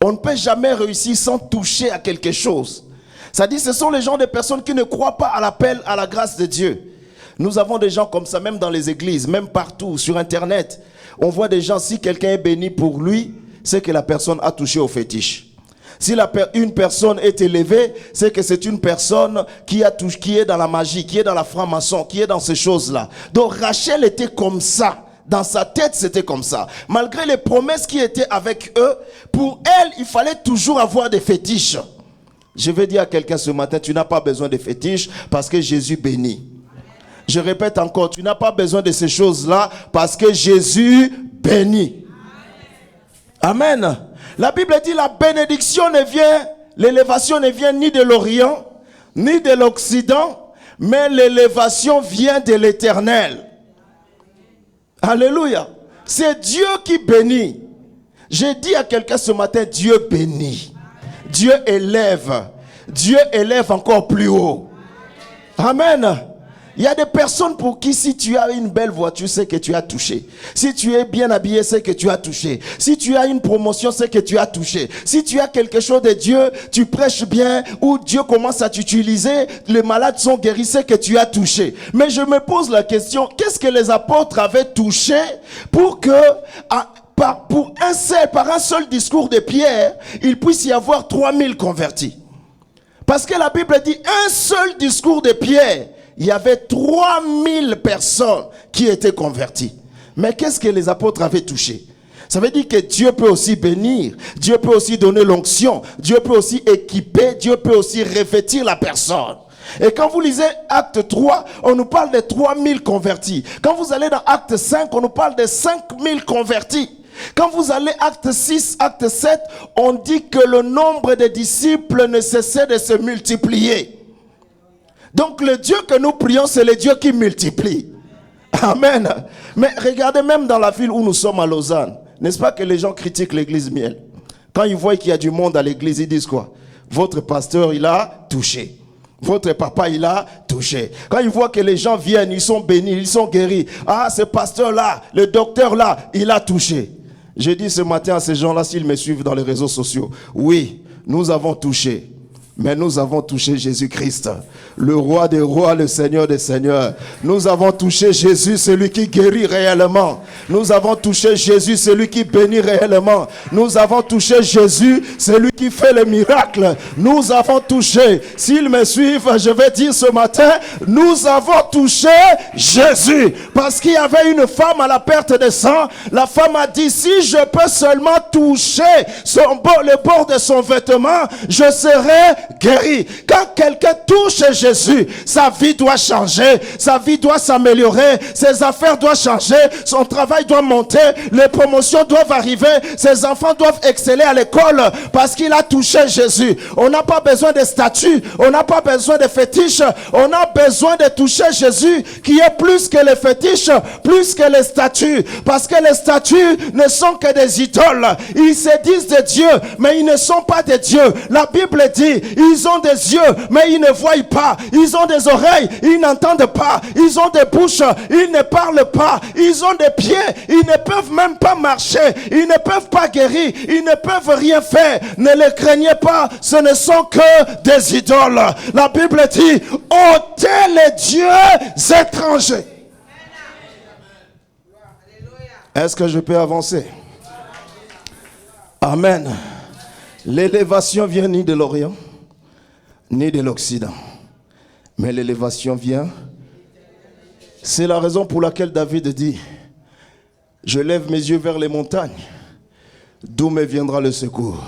On ne peut jamais réussir sans toucher à quelque chose. Ça dit, ce sont les gens de personnes qui ne croient pas à l'appel, à la grâce de Dieu. Nous avons des gens comme ça, même dans les églises, même partout, sur Internet. On voit des gens, si quelqu'un est béni pour lui, c'est que la personne a touché au fétiche. Si une personne est élevée, c'est que c'est une personne qui est dans la magie, qui est dans la franc-maçon, qui est dans ces choses-là. Donc Rachel était comme ça. Dans sa tête, c'était comme ça. Malgré les promesses qui étaient avec eux, pour elle, il fallait toujours avoir des fétiches. Je vais dire à quelqu'un ce matin, tu n'as pas besoin de fétiches parce que Jésus bénit. Je répète encore, tu n'as pas besoin de ces choses-là parce que Jésus bénit. Amen. La Bible dit la bénédiction ne vient, l'élévation ne vient ni de l'Orient, ni de l'Occident, mais l'élévation vient de l'Éternel. Alléluia. C'est Dieu qui bénit. J'ai dit à quelqu'un ce matin, Dieu bénit. Dieu élève. Dieu élève encore plus haut. Amen. Il y a des personnes pour qui si tu as une belle voiture, c'est que tu as touché. Si tu es bien habillé, c'est que tu as touché. Si tu as une promotion, c'est que tu as touché. Si tu as quelque chose de Dieu, tu prêches bien, ou Dieu commence à t'utiliser, les malades sont guéris, c'est que tu as touché. Mais je me pose la question, qu'est-ce que les apôtres avaient touché pour que, par un seul discours de Pierre, il puisse y avoir 3000 convertis? Parce que la Bible dit, un seul discours de Pierre, il y avait 3000 personnes qui étaient converties. Mais qu'est-ce que les apôtres avaient touché? Ça veut dire que Dieu peut aussi bénir, Dieu peut aussi donner l'onction, Dieu peut aussi équiper, Dieu peut aussi revêtir la personne. Et quand vous lisez Acte 3, on nous parle de 3000 convertis. Quand vous allez dans Acte 5, on nous parle de 5000 convertis. Quand vous allez Acte 6, Acte 7, on dit que le nombre de disciples ne cessait de se multiplier. Donc le Dieu que nous prions, c'est le Dieu qui multiplie. Amen. Mais regardez, même dans la ville où nous sommes à Lausanne, n'est-ce pas que les gens critiquent l'église Miel? Quand ils voient qu'il y a du monde à l'église, ils disent quoi? Votre pasteur, il a touché. Votre papa, il a touché. Quand ils voient que les gens viennent, ils sont bénis, ils sont guéris. Ah, ce pasteur-là, le docteur-là, il a touché. J'ai dit ce matin à ces gens-là, s'ils me suivent dans les réseaux sociaux, oui, nous avons touché. Mais nous avons touché Jésus-Christ, le roi des rois, le Seigneur des seigneurs. Nous avons touché Jésus, celui qui guérit réellement. Nous avons touché Jésus, celui qui bénit réellement. Nous avons touché Jésus, celui qui fait les miracles. Nous avons touché. S'ils me suivent, je vais dire ce matin, nous avons touché Jésus. Parce qu'il y avait une femme à la perte de sang. La femme a dit, si je peux seulement toucher le bord de son vêtement, je serai guéri. Quand quelqu'un touche Jésus, sa vie doit changer, sa vie doit s'améliorer, ses affaires doivent changer, son travail doit monter, les promotions doivent arriver, ses enfants doivent exceller à l'école parce qu'il a touché Jésus. On n'a pas besoin de statues, on n'a pas besoin de fétiches, on a besoin de toucher Jésus qui est plus que les fétiches, plus que les statues, parce que les statues ne sont que des idoles. Ils se disent de Dieu, mais ils ne sont pas de Dieu. La Bible dit, Ils ont des yeux, mais ils ne voient pas. Ils ont des oreilles, ils n'entendent pas. Ils ont des bouches, ils ne parlent pas. Ils ont des pieds, ils ne peuvent même pas marcher. Ils ne peuvent pas guérir. Ils ne peuvent rien faire. Ne les craignez pas, ce ne sont que des idoles. La Bible dit, ôtez les dieux étrangers. Est-ce que je peux avancer? Amen. L'élévation vient ni de l'Orient, ni de l'Occident. Mais l'élévation vient. C'est la raison pour laquelle David dit, je lève mes yeux vers les montagnes, d'où me viendra le secours.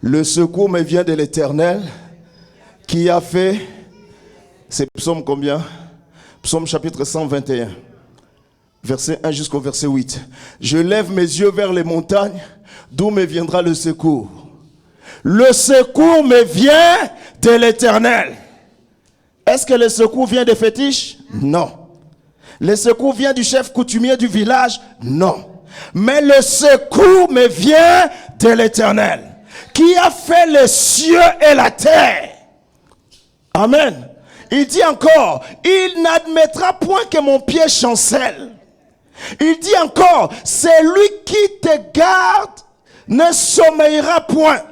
Le secours me vient de l'Éternel, qui a fait, c'est psaume combien? Psaume chapitre 121, verset 1 jusqu'au verset 8. Je lève mes yeux vers les montagnes, d'où me viendra le secours. Le secours me vient de l'Éternel. Est-ce que le secours vient des fétiches? Non. Le secours vient du chef coutumier du village? Non. Mais le secours me vient de l'Éternel, qui a fait les cieux et la terre. Amen. Il dit encore, il n'admettra point que mon pied chancelle. Il dit encore, c'est lui qui te garde ne sommeillera point.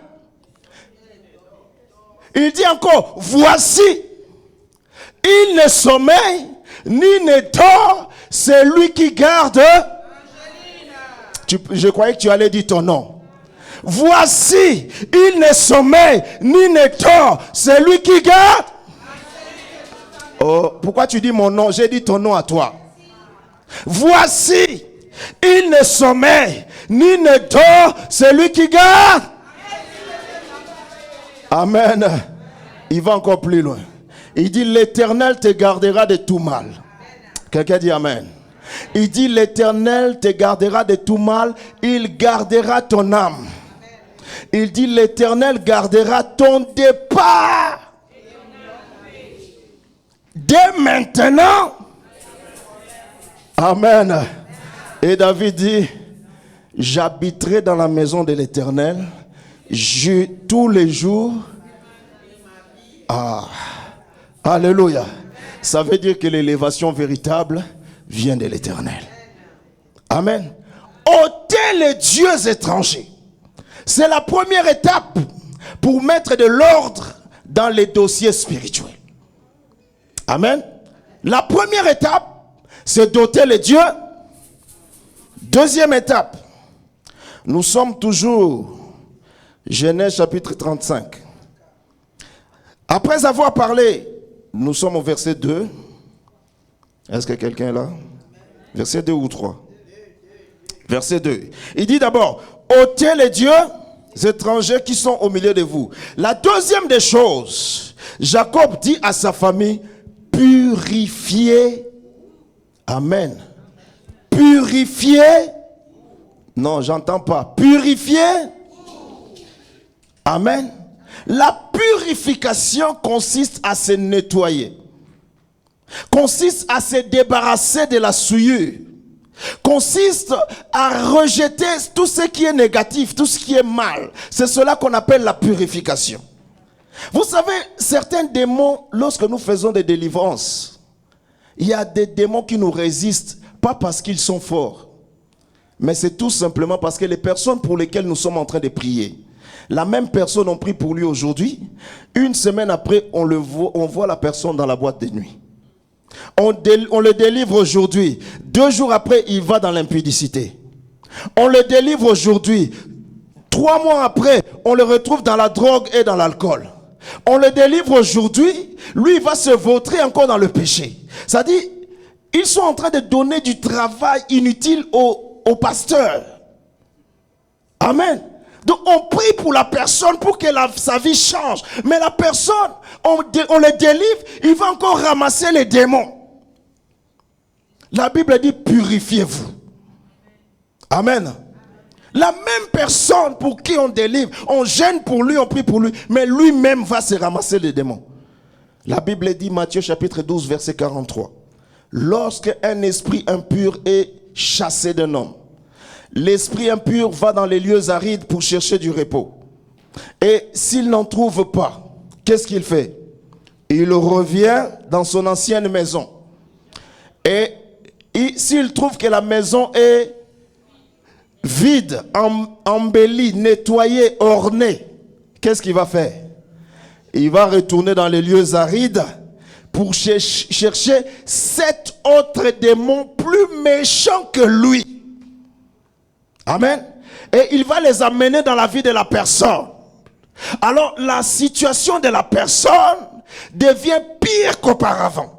Il dit encore, voici, il ne sommeille ni ne dort, c'est lui qui garde. Je croyais que tu allais dire ton nom. Voici, il ne sommeille ni ne dort, c'est lui qui garde. Oh, pourquoi tu dis mon nom? J'ai dit ton nom à toi. Voici, il ne sommeille ni ne dort, c'est lui qui garde. Amen. Il va encore plus loin. Il dit, l'Éternel te gardera de tout mal. Quelqu'un dit amen. Il dit, l'Éternel te gardera de tout mal. Il gardera ton âme. Il dit, l'Éternel gardera ton départ. Dès maintenant. Amen. Et David dit, j'habiterai dans la maison de l'Éternel tous les jours. Ah, alléluia. Ça veut dire que l'élévation véritable vient de l'Éternel. Amen. Ôtez les dieux étrangers. C'est la première étape pour mettre de l'ordre dans les dossiers spirituels. Amen. La première étape, c'est d'ôter les dieux. Deuxième étape, nous sommes toujours Genèse chapitre 35. Après avoir parlé, nous sommes au verset 2. Est-ce que quelqu'un est là? Verset 2 ou 3? Verset 2. Il dit d'abord, ôtez les dieux étrangers qui sont au milieu de vous. La deuxième des choses, Jacob dit à sa famille, purifiez. Amen. Purifiez. Non, j'entends pas. Purifiez. Amen. La purification consiste à se nettoyer. Consiste à se débarrasser de la souillure. Consiste à rejeter tout ce qui est négatif, tout ce qui est mal. C'est cela qu'on appelle la purification. Vous savez, certains démons, lorsque nous faisons des délivrances, il y a des démons qui nous résistent, pas parce qu'ils sont forts, mais c'est tout simplement parce que les personnes pour lesquelles nous sommes en train de prier, la même personne, on prie pour lui aujourd'hui, une semaine après, on voit la personne dans la boîte de nuit. On le délivre aujourd'hui. 2 jours après, il va dans l'impudicité. On le délivre aujourd'hui. 3 mois après, on le retrouve dans la drogue et dans l'alcool. On le délivre aujourd'hui. Lui, il va se vautrer encore dans le péché. Ça dit, ils sont en train de donner du travail inutile aux pasteurs. Amen. Donc on prie pour la personne pour que sa vie change. Mais la personne, on le délivre, il va encore ramasser les démons. La Bible dit purifiez-vous. Amen. La même personne pour qui on délivre, on gêne pour lui, on prie pour lui, mais lui-même va se ramasser les démons. La Bible dit, Matthieu chapitre 12, verset 43. Lorsque un esprit impur est chassé d'un homme, l'esprit impur va dans les lieux arides pour chercher du repos. Et s'il n'en trouve pas, qu'est-ce qu'il fait? Il revient dans son ancienne maison. Et s'il trouve que la maison est vide, embellie, nettoyée, ornée, qu'est-ce qu'il va faire? Il va retourner dans les lieux arides pour chercher 7 autres démons plus méchants que lui. Amen. Et il va les amener dans la vie de la personne. Alors la situation de la personne devient pire qu'auparavant.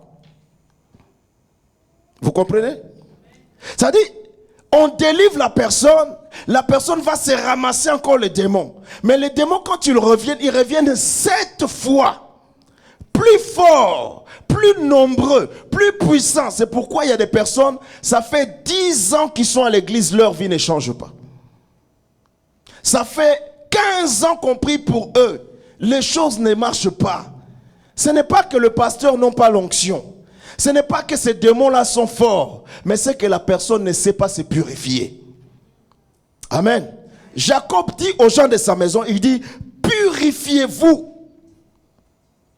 Vous comprenez? C'est-à-dire, on délivre la personne va se ramasser encore les démons. Mais les démons, quand ils reviennent 7 fois. Plus forts, plus nombreux, plus puissants. C'est pourquoi il y a des personnes, ça fait 10 ans qu'ils sont à l'église, leur vie ne change pas. Ça fait 15 ans qu'on prie pour eux. Les choses ne marchent pas. Ce n'est pas que le pasteur n'a pas l'onction. Ce n'est pas que ces démons-là sont forts. Mais c'est que la personne ne sait pas se purifier. Amen. Jacob dit aux gens de sa maison, il dit, purifiez-vous.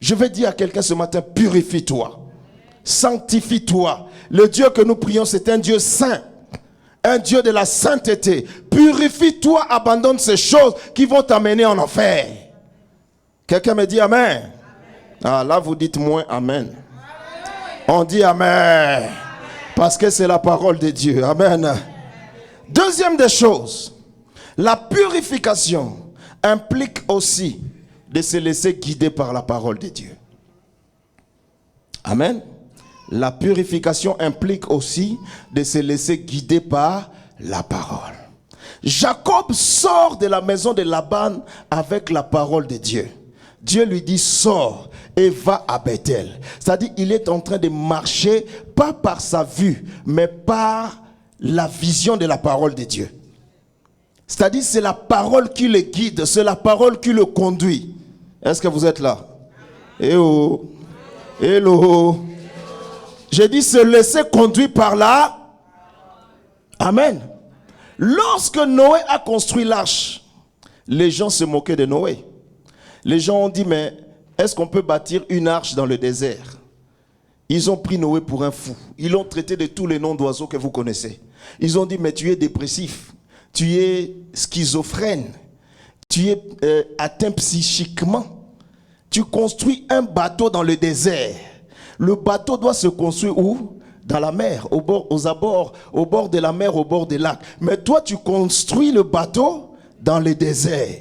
Je vais dire à quelqu'un ce matin, purifie-toi. Sanctifie-toi. Le Dieu que nous prions, c'est un Dieu saint. Un Dieu de la sainteté. Purifie-toi, abandonne ces choses qui vont t'amener en enfer. Quelqu'un me dit amen. Ah, là vous dites moins amen. On dit amen. Parce que c'est la parole de Dieu. Amen. Deuxième des choses, la purification implique aussi de se laisser guider par la parole de Dieu. Amen. La purification implique aussi de se laisser guider par la parole. Jacob sort de la maison de Laban avec la parole de Dieu. Dieu lui dit, sors et va à Bethel. C'est-à-dire, il est en train de marcher, pas par sa vue, mais par la vision de la parole de Dieu. C'est-à-dire, c'est la parole qui le guide, c'est la parole qui le conduit. Est-ce que vous êtes là? Hello. Hello. J'ai dit se laisser conduire par là. Amen. Lorsque Noé a construit l'arche, les gens se moquaient de Noé. Les gens ont dit, mais est-ce qu'on peut bâtir une arche dans le désert? Ils ont pris Noé pour un fou. Ils l'ont traité de tous les noms d'oiseaux que vous connaissez. Ils ont dit, mais tu es dépressif, tu es schizophrène, tu es atteint psychiquement. Tu construis un bateau dans le désert. Le bateau doit se construire où? Dans la mer, au bord de la mer, au bord des lacs. Mais toi, tu construis le bateau dans le désert.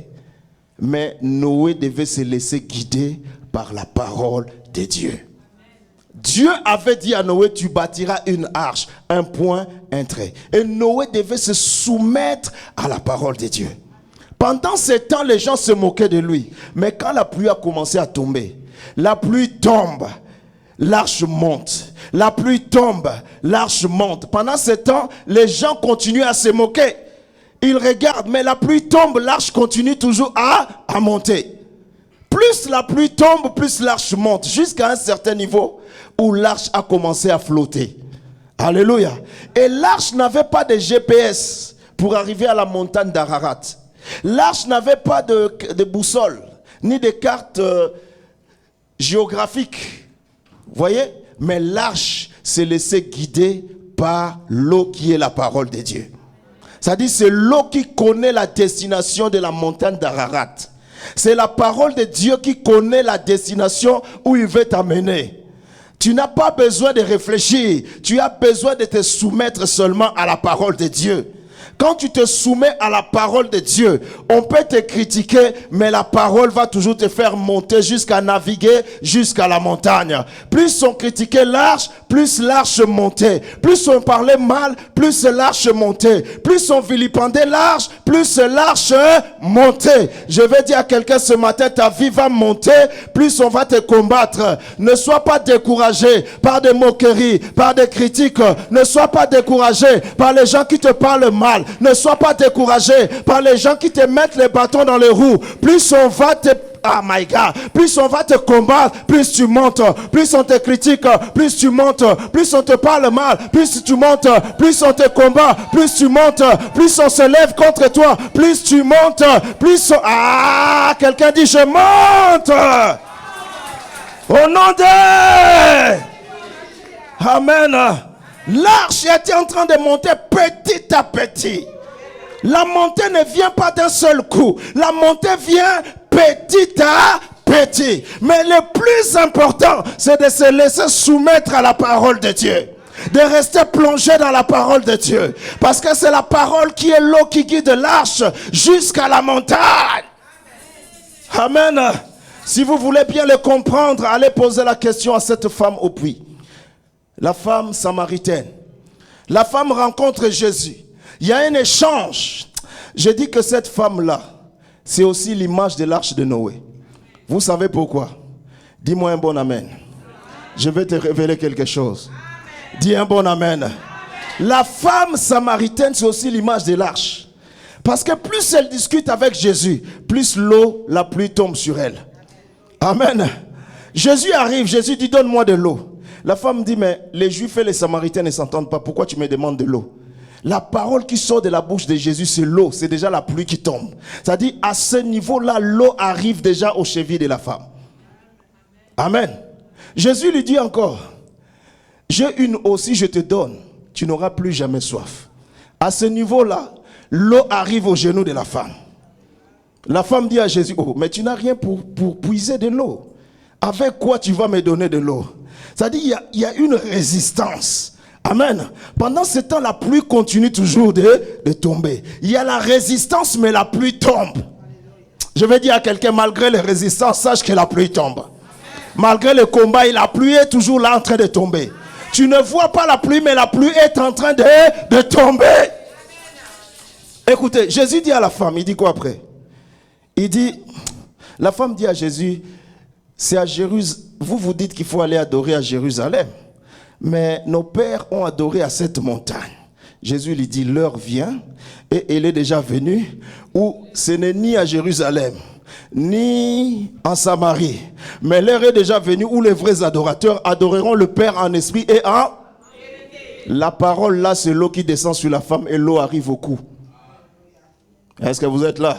Mais Noé devait se laisser guider par la parole de Dieu. Dieu avait dit à Noé, tu bâtiras une arche, un point, un trait. Et Noé devait se soumettre à la parole de Dieu. Pendant ce temps, les gens se moquaient de lui. Mais quand la pluie a commencé à tomber, la pluie tombe, l'arche monte. La pluie tombe, l'arche monte. Pendant ce temps, les gens continuent à se moquer. Ils regardent, mais la pluie tombe, l'arche continue toujours à monter. Plus la pluie tombe, plus l'arche monte, jusqu'à un certain niveau où l'arche a commencé à flotter. Alléluia. Et l'arche n'avait pas de GPS pour arriver à la montagne d'Ararat. L'arche n'avait pas de boussole, ni de carte géographique. Vous voyez? Mais l'arche s'est laissée guider par l'eau qui est la parole de Dieu. C'est-à-dire, c'est l'eau qui connaît la destination de la montagne d'Ararat. C'est la parole de Dieu qui connaît la destination où il veut t'amener. Tu n'as pas besoin de réfléchir. Tu as besoin de te soumettre seulement à la parole de Dieu. Quand tu te soumets à la parole de Dieu, on peut te critiquer, mais la parole va toujours te faire monter jusqu'à naviguer jusqu'à la montagne. Plus on critiquait l'arche, plus l'arche montait. Plus on parlait mal, plus l'arche montait. Plus on vilipendait l'arche, plus l'arche montait. Je vais dire à quelqu'un ce matin, ta vie va monter, plus on va te combattre. Ne sois pas découragé par des moqueries, par des critiques. Ne sois pas découragé par les gens qui te parlent mal. Ne sois pas découragé par les gens qui te mettent les bâtons dans les roues. Plus on va te... Oh my God. Plus on va te combattre, plus tu montes. Plus on te critique, plus tu montes. Plus on te parle mal, plus tu montes. Plus on te combat, plus tu montes. Plus on se lève contre toi, plus tu montes. Plus on... Ah, quelqu'un dit je monte. Au nom de... Amen. L'arche était en train de monter petit à petit. La montée ne vient pas d'un seul coup. La montée vient petit à petit. Mais le plus important, c'est de se laisser soumettre à la parole de Dieu. De rester plongé dans la parole de Dieu. Parce que c'est la parole qui est l'eau qui guide l'arche jusqu'à la montagne. Amen. Si vous voulez bien le comprendre, allez poser la question à cette femme au puits. La femme samaritaine. La femme rencontre Jésus. Il y a un échange. Je dis que cette femme-là, c'est aussi l'image de l'arche de Noé. Vous savez pourquoi? Dis-moi un bon amen. Je vais te révéler quelque chose. Dis un bon amen. La femme samaritaine, c'est aussi l'image de l'arche. Parce que plus elle discute avec Jésus, plus l'eau, la pluie tombe sur elle. Amen. Jésus arrive, Jésus dit donne-moi de l'eau. La femme dit mais les Juifs et les Samaritains ne s'entendent pas. Pourquoi tu me demandes de l'eau? La parole qui sort de la bouche de Jésus, c'est l'eau. C'est déjà la pluie qui tombe. C'est-à-dire à ce niveau-là, l'eau arrive déjà aux chevilles de la femme. Amen. Jésus lui dit encore, j'ai une eau, si je te donne, tu n'auras plus jamais soif. À ce niveau-là, l'eau arrive aux genoux de la femme. La femme dit à Jésus, oh, mais tu n'as rien pour puiser de l'eau. Avec quoi tu vas me donner de l'eau? C'est-à-dire, il y a une résistance. Amen. Pendant ce temps, la pluie continue toujours de tomber. Il y a la résistance, mais la pluie tombe. Je vais dire à quelqu'un, malgré les résistances, sache que la pluie tombe. Malgré le combat, la pluie est toujours là en train de tomber. Tu ne vois pas la pluie, mais la pluie est en train de tomber. Écoutez, Jésus dit à la femme, il dit quoi après? Il dit, la femme dit à Jésus, c'est à Jérusalem. Vous dites qu'il faut aller adorer à Jérusalem. Mais nos pères ont adoré à cette montagne. Jésus lui dit, l'heure vient, et elle est déjà venue, où ce n'est ni à Jérusalem, ni en Samarie. Mais l'heure est déjà venue où les vrais adorateurs adoreront le Père en esprit et en... La parole là, c'est l'eau qui descend sur la femme et l'eau arrive au cou. Est-ce que vous êtes là?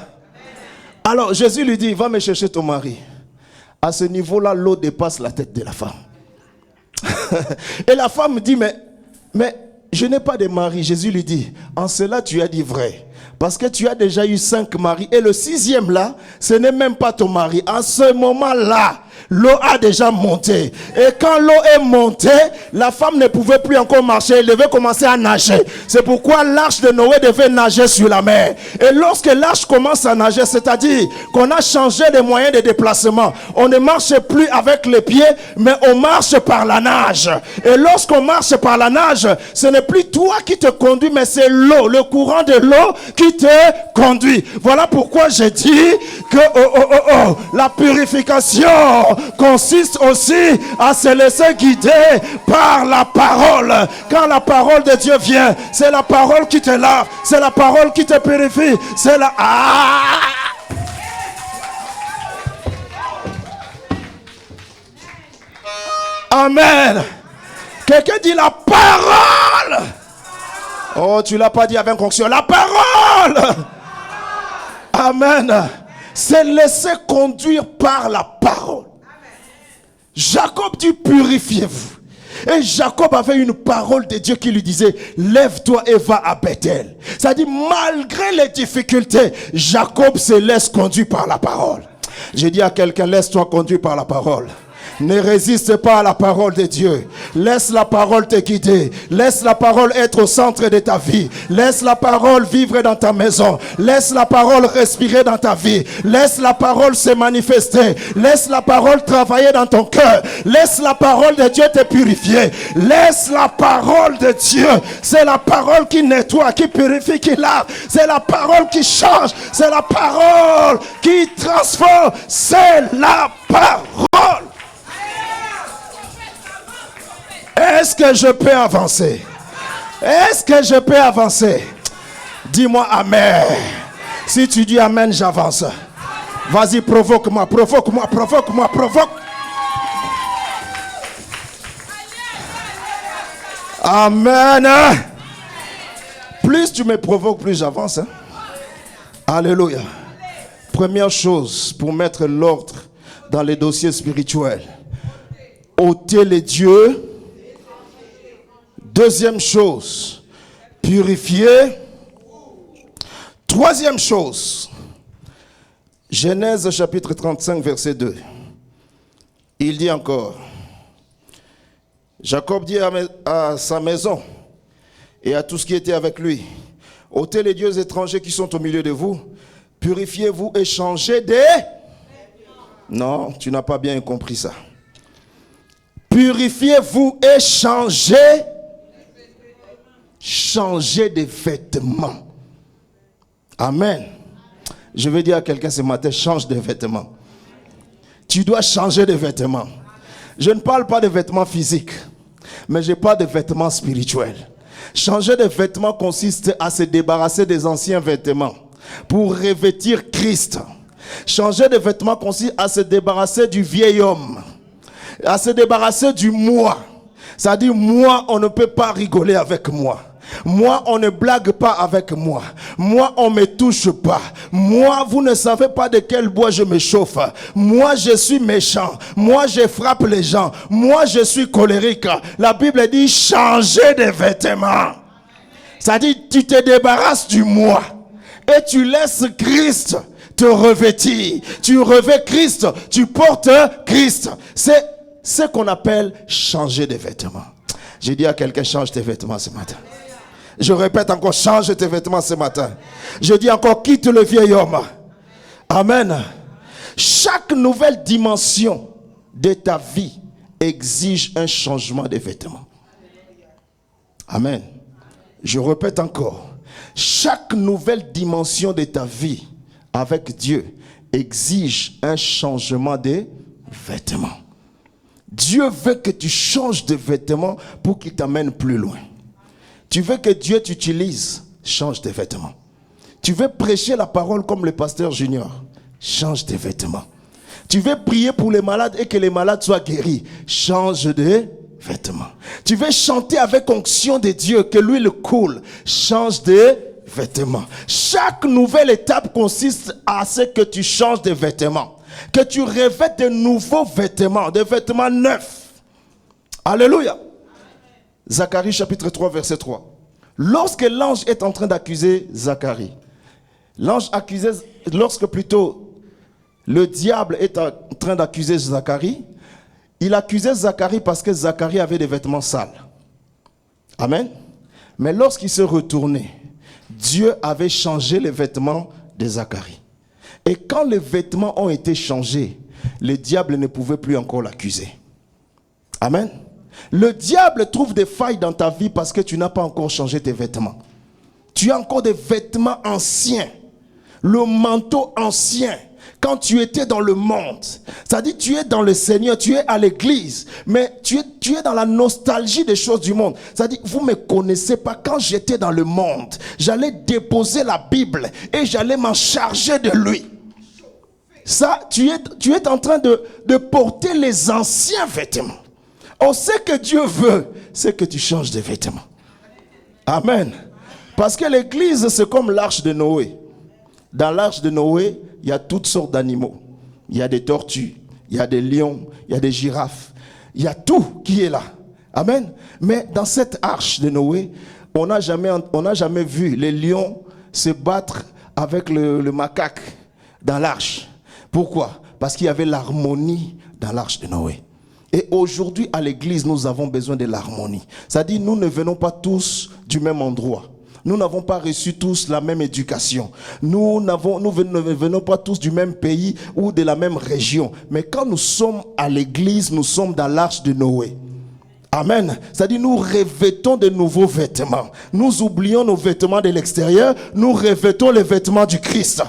Alors Jésus lui dit, va me chercher ton mari. À ce niveau-là, l'eau dépasse la tête de la femme. Et la femme dit, mais je n'ai pas de mari. Jésus lui dit, en cela tu as dit vrai. Parce que tu as déjà eu 5 maris. Et le 6e là, ce n'est même pas ton mari. En ce moment-là, l'eau a déjà monté. Et quand l'eau est montée, la femme ne pouvait plus encore marcher. Elle devait commencer à nager. C'est pourquoi l'arche de Noé devait nager sur la mer. Et lorsque l'arche commence à nager, c'est-à-dire qu'on a changé les moyens de déplacement. On ne marche plus avec les pieds, mais on marche par la nage. Et lorsqu'on marche par la nage, ce n'est plus toi qui te conduis, mais c'est l'eau, le courant de l'eau qui te conduit. Voilà pourquoi j'ai dit que la purification consiste aussi à se laisser guider par la parole. Quand la parole de Dieu vient, c'est la parole qui te lave, c'est la parole qui te purifie, c'est la... Amen. Quelqu'un dit la parole. Oh, tu l'as pas dit avec onction. La parole. Amen. C'est laisser conduire par la parole. Jacob dit purifiez-vous. Et Jacob avait une parole de Dieu qui lui disait lève-toi et va à Bethel. C'est-à-dire malgré les difficultés, Jacob se laisse conduire par la parole. J'ai dit à quelqu'un, laisse-toi conduire par la parole. Ne résiste pas à la parole de Dieu. Laisse la parole te guider. Laisse la parole être au centre de ta vie. Laisse la parole vivre dans ta maison. Laisse la parole respirer dans ta vie. Laisse la parole se manifester. Laisse la parole travailler dans ton cœur. Laisse la parole de Dieu te purifier. Laisse la parole de Dieu. C'est la parole qui nettoie, qui purifie, qui lave. C'est la parole qui change. C'est la parole qui transforme. C'est la parole. Est-ce que je peux avancer? Est-ce que je peux avancer? Dis-moi amen. Si tu dis amen, j'avance. Vas-y, provoque-moi, provoque-moi, provoque-moi, provoque. Amen. Plus tu me provoques, plus j'avance. Hein? Alléluia. Première chose pour mettre l'ordre dans les dossiers spirituels. ôter les dieux. Deuxième chose, purifier. Troisième chose, Genèse chapitre 35, verset 2. Il dit encore, Jacob dit à sa maison et à tout ce qui était avec lui, ôtez les dieux étrangers qui sont au milieu de vous, purifiez-vous et changez des... Non, tu n'as pas bien compris ça. Purifiez-vous et changez des vêtements. Amen. Je veux dire à quelqu'un ce matin, change de vêtements. Tu dois changer de vêtements. Je ne parle pas de vêtements physiques, mais je parle de vêtements spirituels. Changer de vêtements consiste à se débarrasser des anciens vêtements pour revêtir Christ. Changer de vêtements consiste à se débarrasser du vieil homme, à se débarrasser du moi. C'est-à-dire, moi, on ne peut pas rigoler avec moi. Moi, on ne blague pas avec moi. Moi, on ne me touche pas. Moi, vous ne savez pas de quel bois je me chauffe. Moi, je suis méchant. Moi, je frappe les gens. Moi, je suis colérique. La Bible dit changer de vêtements. C'est-à-dire, tu te débarrasses du moi et tu laisses Christ te revêtir. Tu revêts Christ. Tu portes Christ. C'est ce qu'on appelle changer de vêtements. J'ai dit à quelqu'un, change tes vêtements ce matin. Je répète encore, change tes vêtements ce matin. Je dis encore, quitte le vieil homme. Amen. Chaque nouvelle dimension de ta vie exige un changement de vêtements. Amen. Je répète encore, chaque nouvelle dimension de ta vie avec Dieu exige un changement de vêtements. Dieu veut que tu changes de vêtements pour qu'il t'amène plus loin. Tu veux que Dieu t'utilise, change tes vêtements. Tu veux prêcher la parole comme le pasteur Junior, change tes vêtements. Tu veux prier pour les malades et que les malades soient guéris, change de vêtements. Tu veux chanter avec onction de Dieu, que l'huile coule, change de vêtements. Chaque nouvelle étape consiste à ce que tu changes de vêtements, que tu revêtes de nouveaux vêtements, des vêtements neufs. Alléluia. Zacharie chapitre 3 verset 3. Lorsque l'ange est en train d'accuser Zacharie, lorsque plutôt le diable est en train d'accuser Zacharie, il accusait Zacharie parce que Zacharie avait des vêtements sales. Amen. Mais lorsqu'il se retournait, Dieu avait changé les vêtements de Zacharie. Et quand les vêtements ont été changés, le diable ne pouvait plus encore l'accuser. Amen. Le diable trouve des failles dans ta vie parce que tu n'as pas encore changé tes vêtements. Tu as encore des vêtements anciens. Le manteau ancien. Quand tu étais dans le monde, c'est-à-dire tu es dans le Seigneur, tu es à l'église, mais tu es dans la nostalgie des choses du monde. C'est-à-dire, vous ne me connaissez pas, quand j'étais dans le monde, j'allais déposer la Bible et j'allais m'en charger de lui. Ça, tu es en train de porter les anciens vêtements. On sait que Dieu veut, c'est que tu changes de vêtements. Amen. Parce que l'église, c'est comme l'arche de Noé. Dans l'arche de Noé, il y a toutes sortes d'animaux. Il y a des tortues, il y a des lions, il y a des girafes. Il y a tout qui est là. Amen. Mais dans cette arche de Noé, on n'a jamais vu les lions se battre avec le macaque dans l'arche. Pourquoi? Parce qu'il y avait l'harmonie dans l'arche de Noé. Et aujourd'hui, à l'église, nous avons besoin de l'harmonie. C'est-à-dire, nous ne venons pas tous du même endroit. Nous n'avons pas reçu tous la même éducation. Nous ne venons pas tous du même pays ou de la même région. Mais quand nous sommes à l'église, nous sommes dans l'arche de Noé. Amen. C'est-à-dire, nous revêtons de nouveaux vêtements. Nous oublions nos vêtements de l'extérieur. Nous revêtons les vêtements du Christ.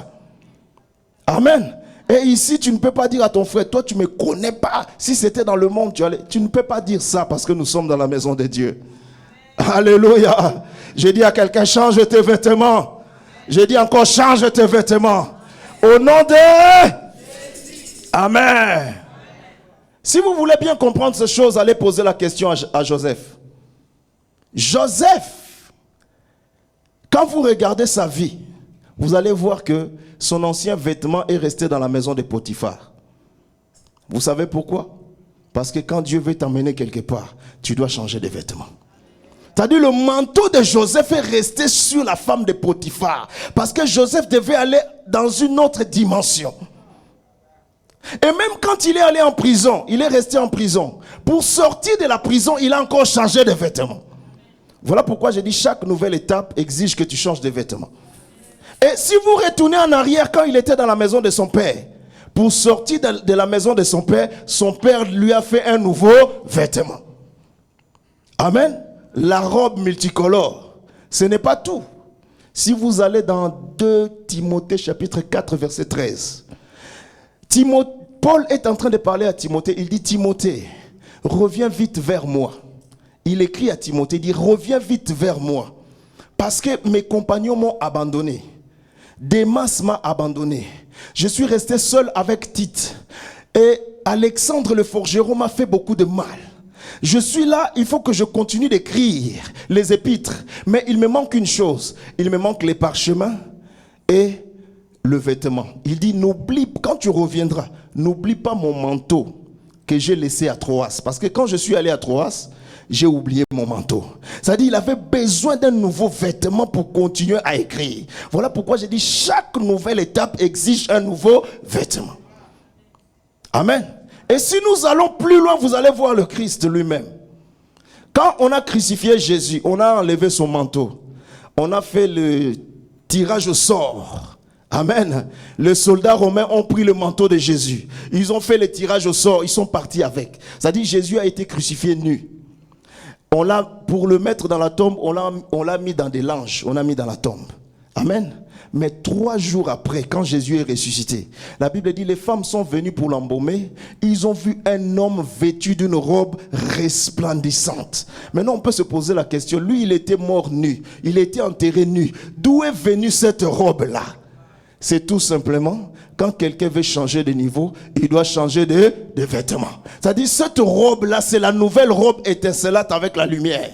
Amen. Et ici, tu ne peux pas dire à ton frère, toi, tu ne me connais pas. Si c'était dans le monde, tu ne peux pas dire ça parce que nous sommes dans la maison de Dieu. Alléluia. J'ai dit à quelqu'un, change tes vêtements. J'ai dit encore, change tes vêtements. Au nom de... Amen. Si vous voulez bien comprendre ces choses, allez poser la question à Joseph. Joseph, quand vous regardez sa vie, vous allez voir que son ancien vêtement est resté dans la maison de Potiphar. Vous savez pourquoi? Parce que quand Dieu veut t'emmener quelque part, tu dois changer de vêtements. C'est-à-dire le manteau de Joseph est resté sur la femme de Potiphar. Parce que Joseph devait aller dans une autre dimension. Et même quand il est allé en prison, il est resté en prison. Pour sortir de la prison, il a encore changé de vêtements. Voilà pourquoi je dis chaque nouvelle étape exige que tu changes de vêtements. Et si vous retournez en arrière quand il était dans la maison de son père, pour sortir de la maison de son père lui a fait un nouveau vêtement. Amen. La robe multicolore, ce n'est pas tout. Si vous allez dans 2 Timothée chapitre 4 verset 13, Paul est en train de parler à Timothée. Il dit: Timothée, reviens vite vers moi. Il écrit à Timothée, il dit: reviens vite vers moi, parce que mes compagnons m'ont abandonné. Démas m'a abandonné. Je suis resté seul avec Tite. Et Alexandre le forgeron m'a fait beaucoup de mal. Je suis là, il faut que je continue d'écrire les épîtres. Mais il me manque une chose. Il me manque les parchemins et le vêtement. Il dit: n'oublie, quand tu reviendras, n'oublie pas mon manteau que j'ai laissé à Troas. Parce que quand je suis allé à Troas, j'ai oublié mon manteau. C'est-à-dire qu'il avait besoin d'un nouveau vêtement pour continuer à écrire. Voilà pourquoi j'ai dit chaque nouvelle étape exige un nouveau vêtement. Amen. Et si nous allons plus loin, vous allez voir le Christ lui-même. Quand on a crucifié Jésus, on a enlevé son manteau. On a fait le tirage au sort. Amen. Les soldats romains ont pris le manteau de Jésus. Ils ont fait le tirage au sort. Ils sont partis avec. C'est-à-dire Jésus a été crucifié nu. On l'a, pour le mettre dans la tombe, on l'a mis dans des langes. On l'a mis dans la tombe. Amen. Mais 3 jours après, quand Jésus est ressuscité, la Bible dit: les femmes sont venues pour l'embaumer. Ils ont vu un homme vêtu d'une robe resplendissante. Maintenant, on peut se poser la question. Lui, il était mort nu. Il était enterré nu. D'où est venue cette robe-là? C'est tout simplement, quand quelqu'un veut changer de niveau, il doit changer de vêtements. C'est-à-dire, cette robe-là, c'est la nouvelle robe étincelante avec la lumière.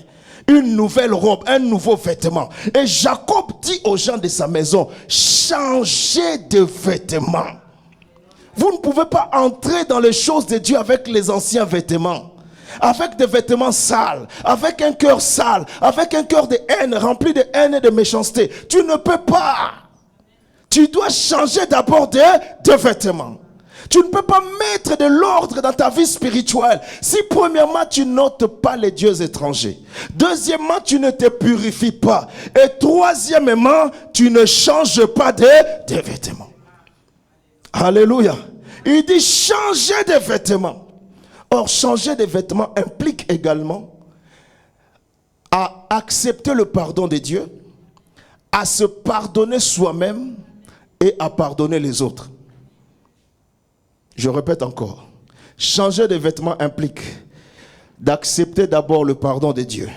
Une nouvelle robe, un nouveau vêtement. Et Jacob dit aux gens de sa maison: changez de vêtements. Vous ne pouvez pas entrer dans les choses de Dieu avec les anciens vêtements. Avec des vêtements sales, avec un cœur sale, avec un cœur de haine, rempli de haine et de méchanceté. Tu ne peux pas. Tu dois changer d'abord de vêtements. Tu ne peux pas mettre de l'ordre dans ta vie spirituelle si premièrement tu n'ôtes pas les dieux étrangers. Deuxièmement, tu ne te purifies pas. Et troisièmement, tu ne changes pas de vêtements. Alléluia. Il dit changer de vêtements. Or, changer de vêtements implique également à accepter le pardon de Dieu, à se pardonner soi-même et à pardonner les autres. Je répète encore. Changer de vêtements implique d'accepter d'abord le pardon de Dieu,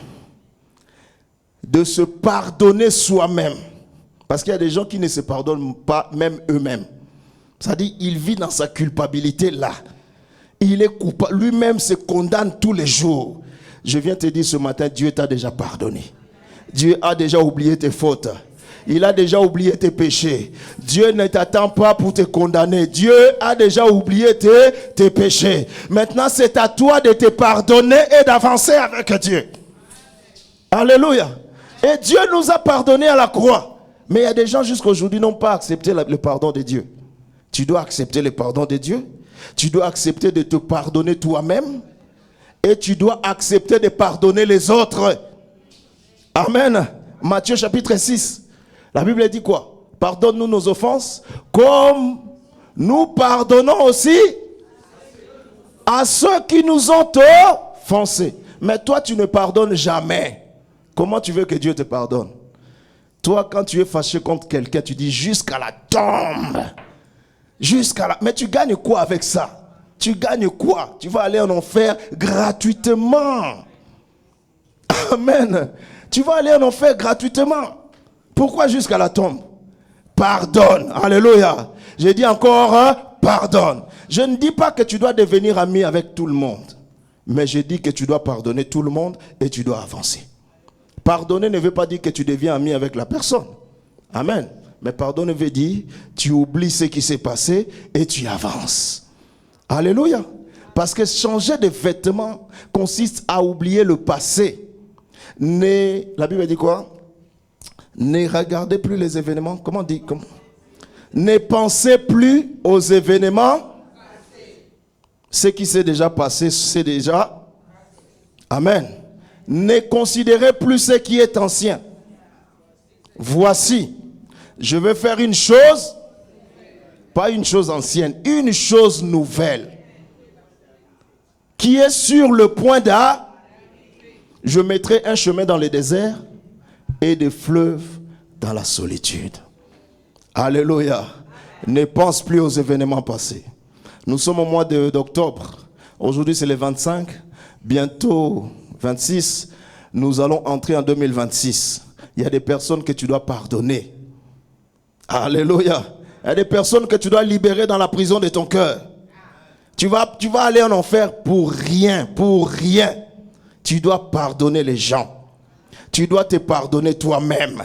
de se pardonner soi-même. Parce qu'il y a des gens qui ne se pardonnent pas même eux-mêmes. C'est-à-dire qu'il vit dans sa culpabilité là. Il est coupable. Lui-même se condamne tous les jours. Je viens te dire ce matin, Dieu t'a déjà pardonné. Dieu a déjà oublié tes fautes. Il a déjà oublié tes péchés. Dieu ne t'attend pas pour te condamner. Dieu a déjà oublié tes péchés. Maintenant, c'est à toi de te pardonner et d'avancer avec Dieu. Alléluia. Et Dieu nous a pardonné à la croix. Mais il y a des gens jusqu'à aujourd'hui n'ont pas accepté le pardon de Dieu. Tu dois accepter le pardon de Dieu. Tu dois accepter de te pardonner toi-même. Et tu dois accepter de pardonner les autres. Amen. Matthieu chapitre 6. La Bible dit quoi? Pardonne-nous nos offenses, comme nous pardonnons aussi à ceux qui nous ont offensés. Mais toi, tu ne pardonnes jamais. Comment tu veux que Dieu te pardonne? Toi, quand tu es fâché contre quelqu'un, tu dis jusqu'à la tombe. Mais tu gagnes quoi avec ça? Tu gagnes quoi? Tu vas aller en enfer gratuitement. Amen. Tu vas aller en enfer gratuitement. Pourquoi jusqu'à la tombe? Pardonne. Alléluia. J'ai dit encore, pardonne. Je ne dis pas que tu dois devenir ami avec tout le monde. Mais je dis que tu dois pardonner tout le monde et tu dois avancer. Pardonner ne veut pas dire que tu deviens ami avec la personne. Amen. Mais pardonner veut dire tu oublies ce qui s'est passé et tu avances. Alléluia. Parce que changer de vêtements consiste à oublier le passé. La Bible dit quoi? Ne regardez plus les événements. Comment on dit? Ne pensez plus aux événements. Ce qui s'est déjà passé, c'est déjà. Amen. Ne considérez plus ce qui est ancien. Voici, je vais faire une chose, pas une chose ancienne, une chose nouvelle, qui est sur le point d'arriver. Je mettrai un chemin dans le désert et des fleuves dans la solitude. Alléluia. Ne pense plus aux événements passés. Nous sommes au mois d'octobre. Aujourd'hui, c'est le 25. Bientôt, 26. Nous allons entrer en 2026. Il y a des personnes que tu dois pardonner. Alléluia. Il y a des personnes que tu dois libérer dans la prison de ton cœur. Tu vas aller en enfer pour rien. Pour rien. Tu dois pardonner les gens. Tu dois te pardonner toi-même.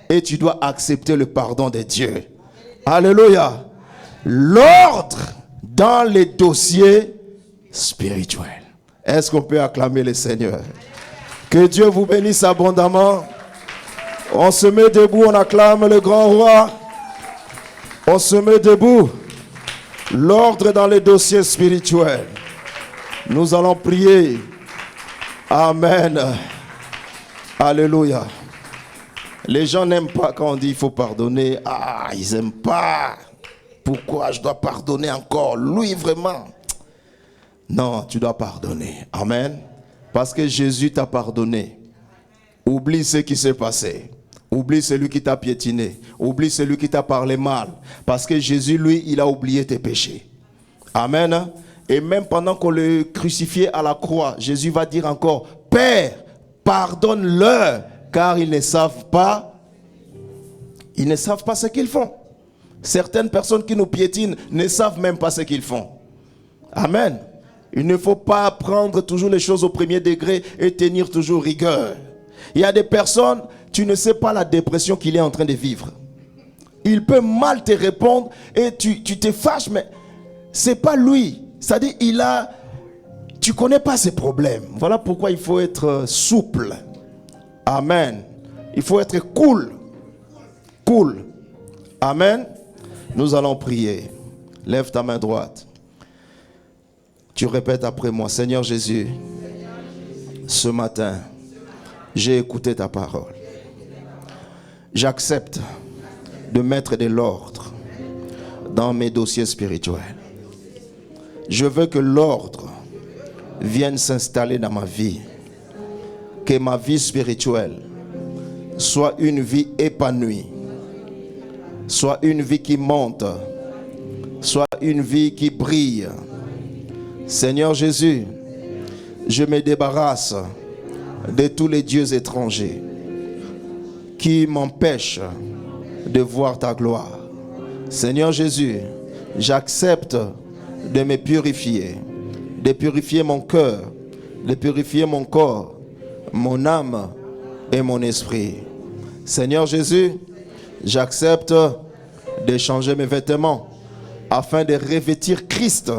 Et tu dois accepter le pardon de Dieu. Alléluia. L'ordre dans les dossiers spirituels. Est-ce qu'on peut acclamer le Seigneur? Que Dieu vous bénisse abondamment. On se met debout, on acclame le grand roi. On se met debout. L'ordre dans les dossiers spirituels. Nous allons prier. Amen. Alléluia. Les gens n'aiment pas quand on dit il faut pardonner. Ah, ils n'aiment pas. Pourquoi je dois pardonner encore? Lui, vraiment. Non, tu dois pardonner. Amen. Parce que Jésus t'a pardonné. Oublie ce qui s'est passé. Oublie celui qui t'a piétiné. Oublie celui qui t'a parlé mal. Parce que Jésus, lui, il a oublié tes péchés. Amen. Et même pendant qu'on le crucifiait à la croix, Jésus va dire encore, Père, pardonne-leur, car ils ne savent pas. Ils ne savent pas ce qu'ils font. Certaines personnes qui nous piétinent ne savent même pas ce qu'ils font. Amen. Il ne faut pas prendre toujours les choses au premier degré et tenir toujours rigueur. Il y a des personnes, tu ne sais pas la dépression qu'il est en train de vivre. Il peut mal te répondre et tu te fâches, mais c'est pas lui. C'est-à-dire, tu connais pas ses problèmes. Voilà pourquoi il faut être souple. Amen. Il faut être cool. Cool. Amen. Nous allons prier. Lève ta main droite. Tu répètes après moi. Seigneur Jésus, ce matin, j'ai écouté ta parole. J'accepte de mettre de l'ordre dans mes dossiers spirituels. Je veux que l'ordre vienne s'installer dans ma vie. Que ma vie spirituelle soit une vie épanouie. Soit une vie qui monte. Soit une vie qui brille. Seigneur Jésus, je me débarrasse de tous les dieux étrangers qui m'empêchent de voir ta gloire. Seigneur Jésus, j'accepte de me purifier, de purifier mon cœur, de purifier mon corps, mon âme et mon esprit. Seigneur Jésus, j'accepte de changer mes vêtements afin de revêtir Christ.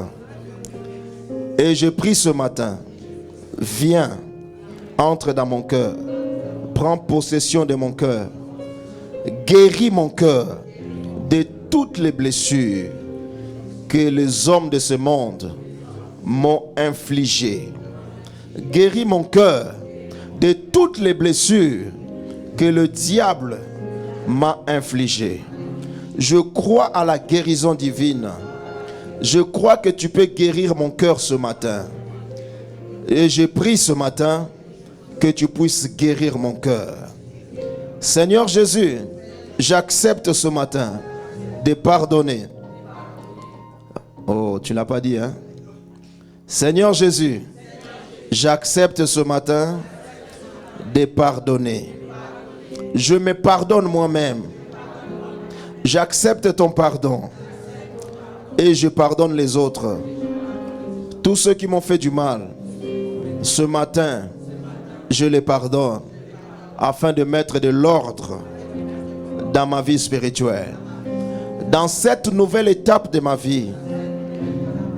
Et je prie ce matin, viens, entre dans mon cœur, prends possession de mon cœur, guéris mon cœur de toutes les blessures que les hommes de ce monde m'ont infligées. Guéris mon cœur de toutes les blessures que le diable m'a infligées. Je crois à la guérison divine. Je crois que tu peux guérir mon cœur ce matin. Et je prie ce matin que tu puisses guérir mon cœur. Seigneur Jésus, j'accepte ce matin de pardonner. Oh, tu ne l'as pas dit, hein? Seigneur Jésus, j'accepte ce matin de pardonner. Je me pardonne moi-même. J'accepte ton pardon. Et je pardonne les autres. Tous ceux qui m'ont fait du mal, ce matin, je les pardonne afin de mettre de l'ordre dans ma vie spirituelle. Dans cette nouvelle étape de ma vie,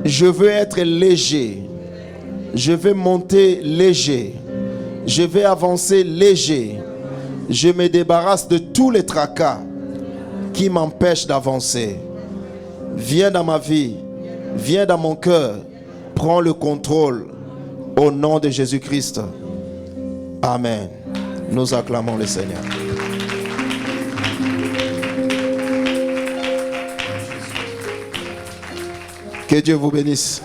Je veux être léger. Je vais monter léger. Je vais avancer léger. Je me débarrasse de tous les tracas qui m'empêchent d'avancer. Viens dans ma vie. Viens dans mon cœur. Prends le contrôle. Au nom de Jésus-Christ. Amen. Nous acclamons le Seigneur. Que Dieu vous bénisse.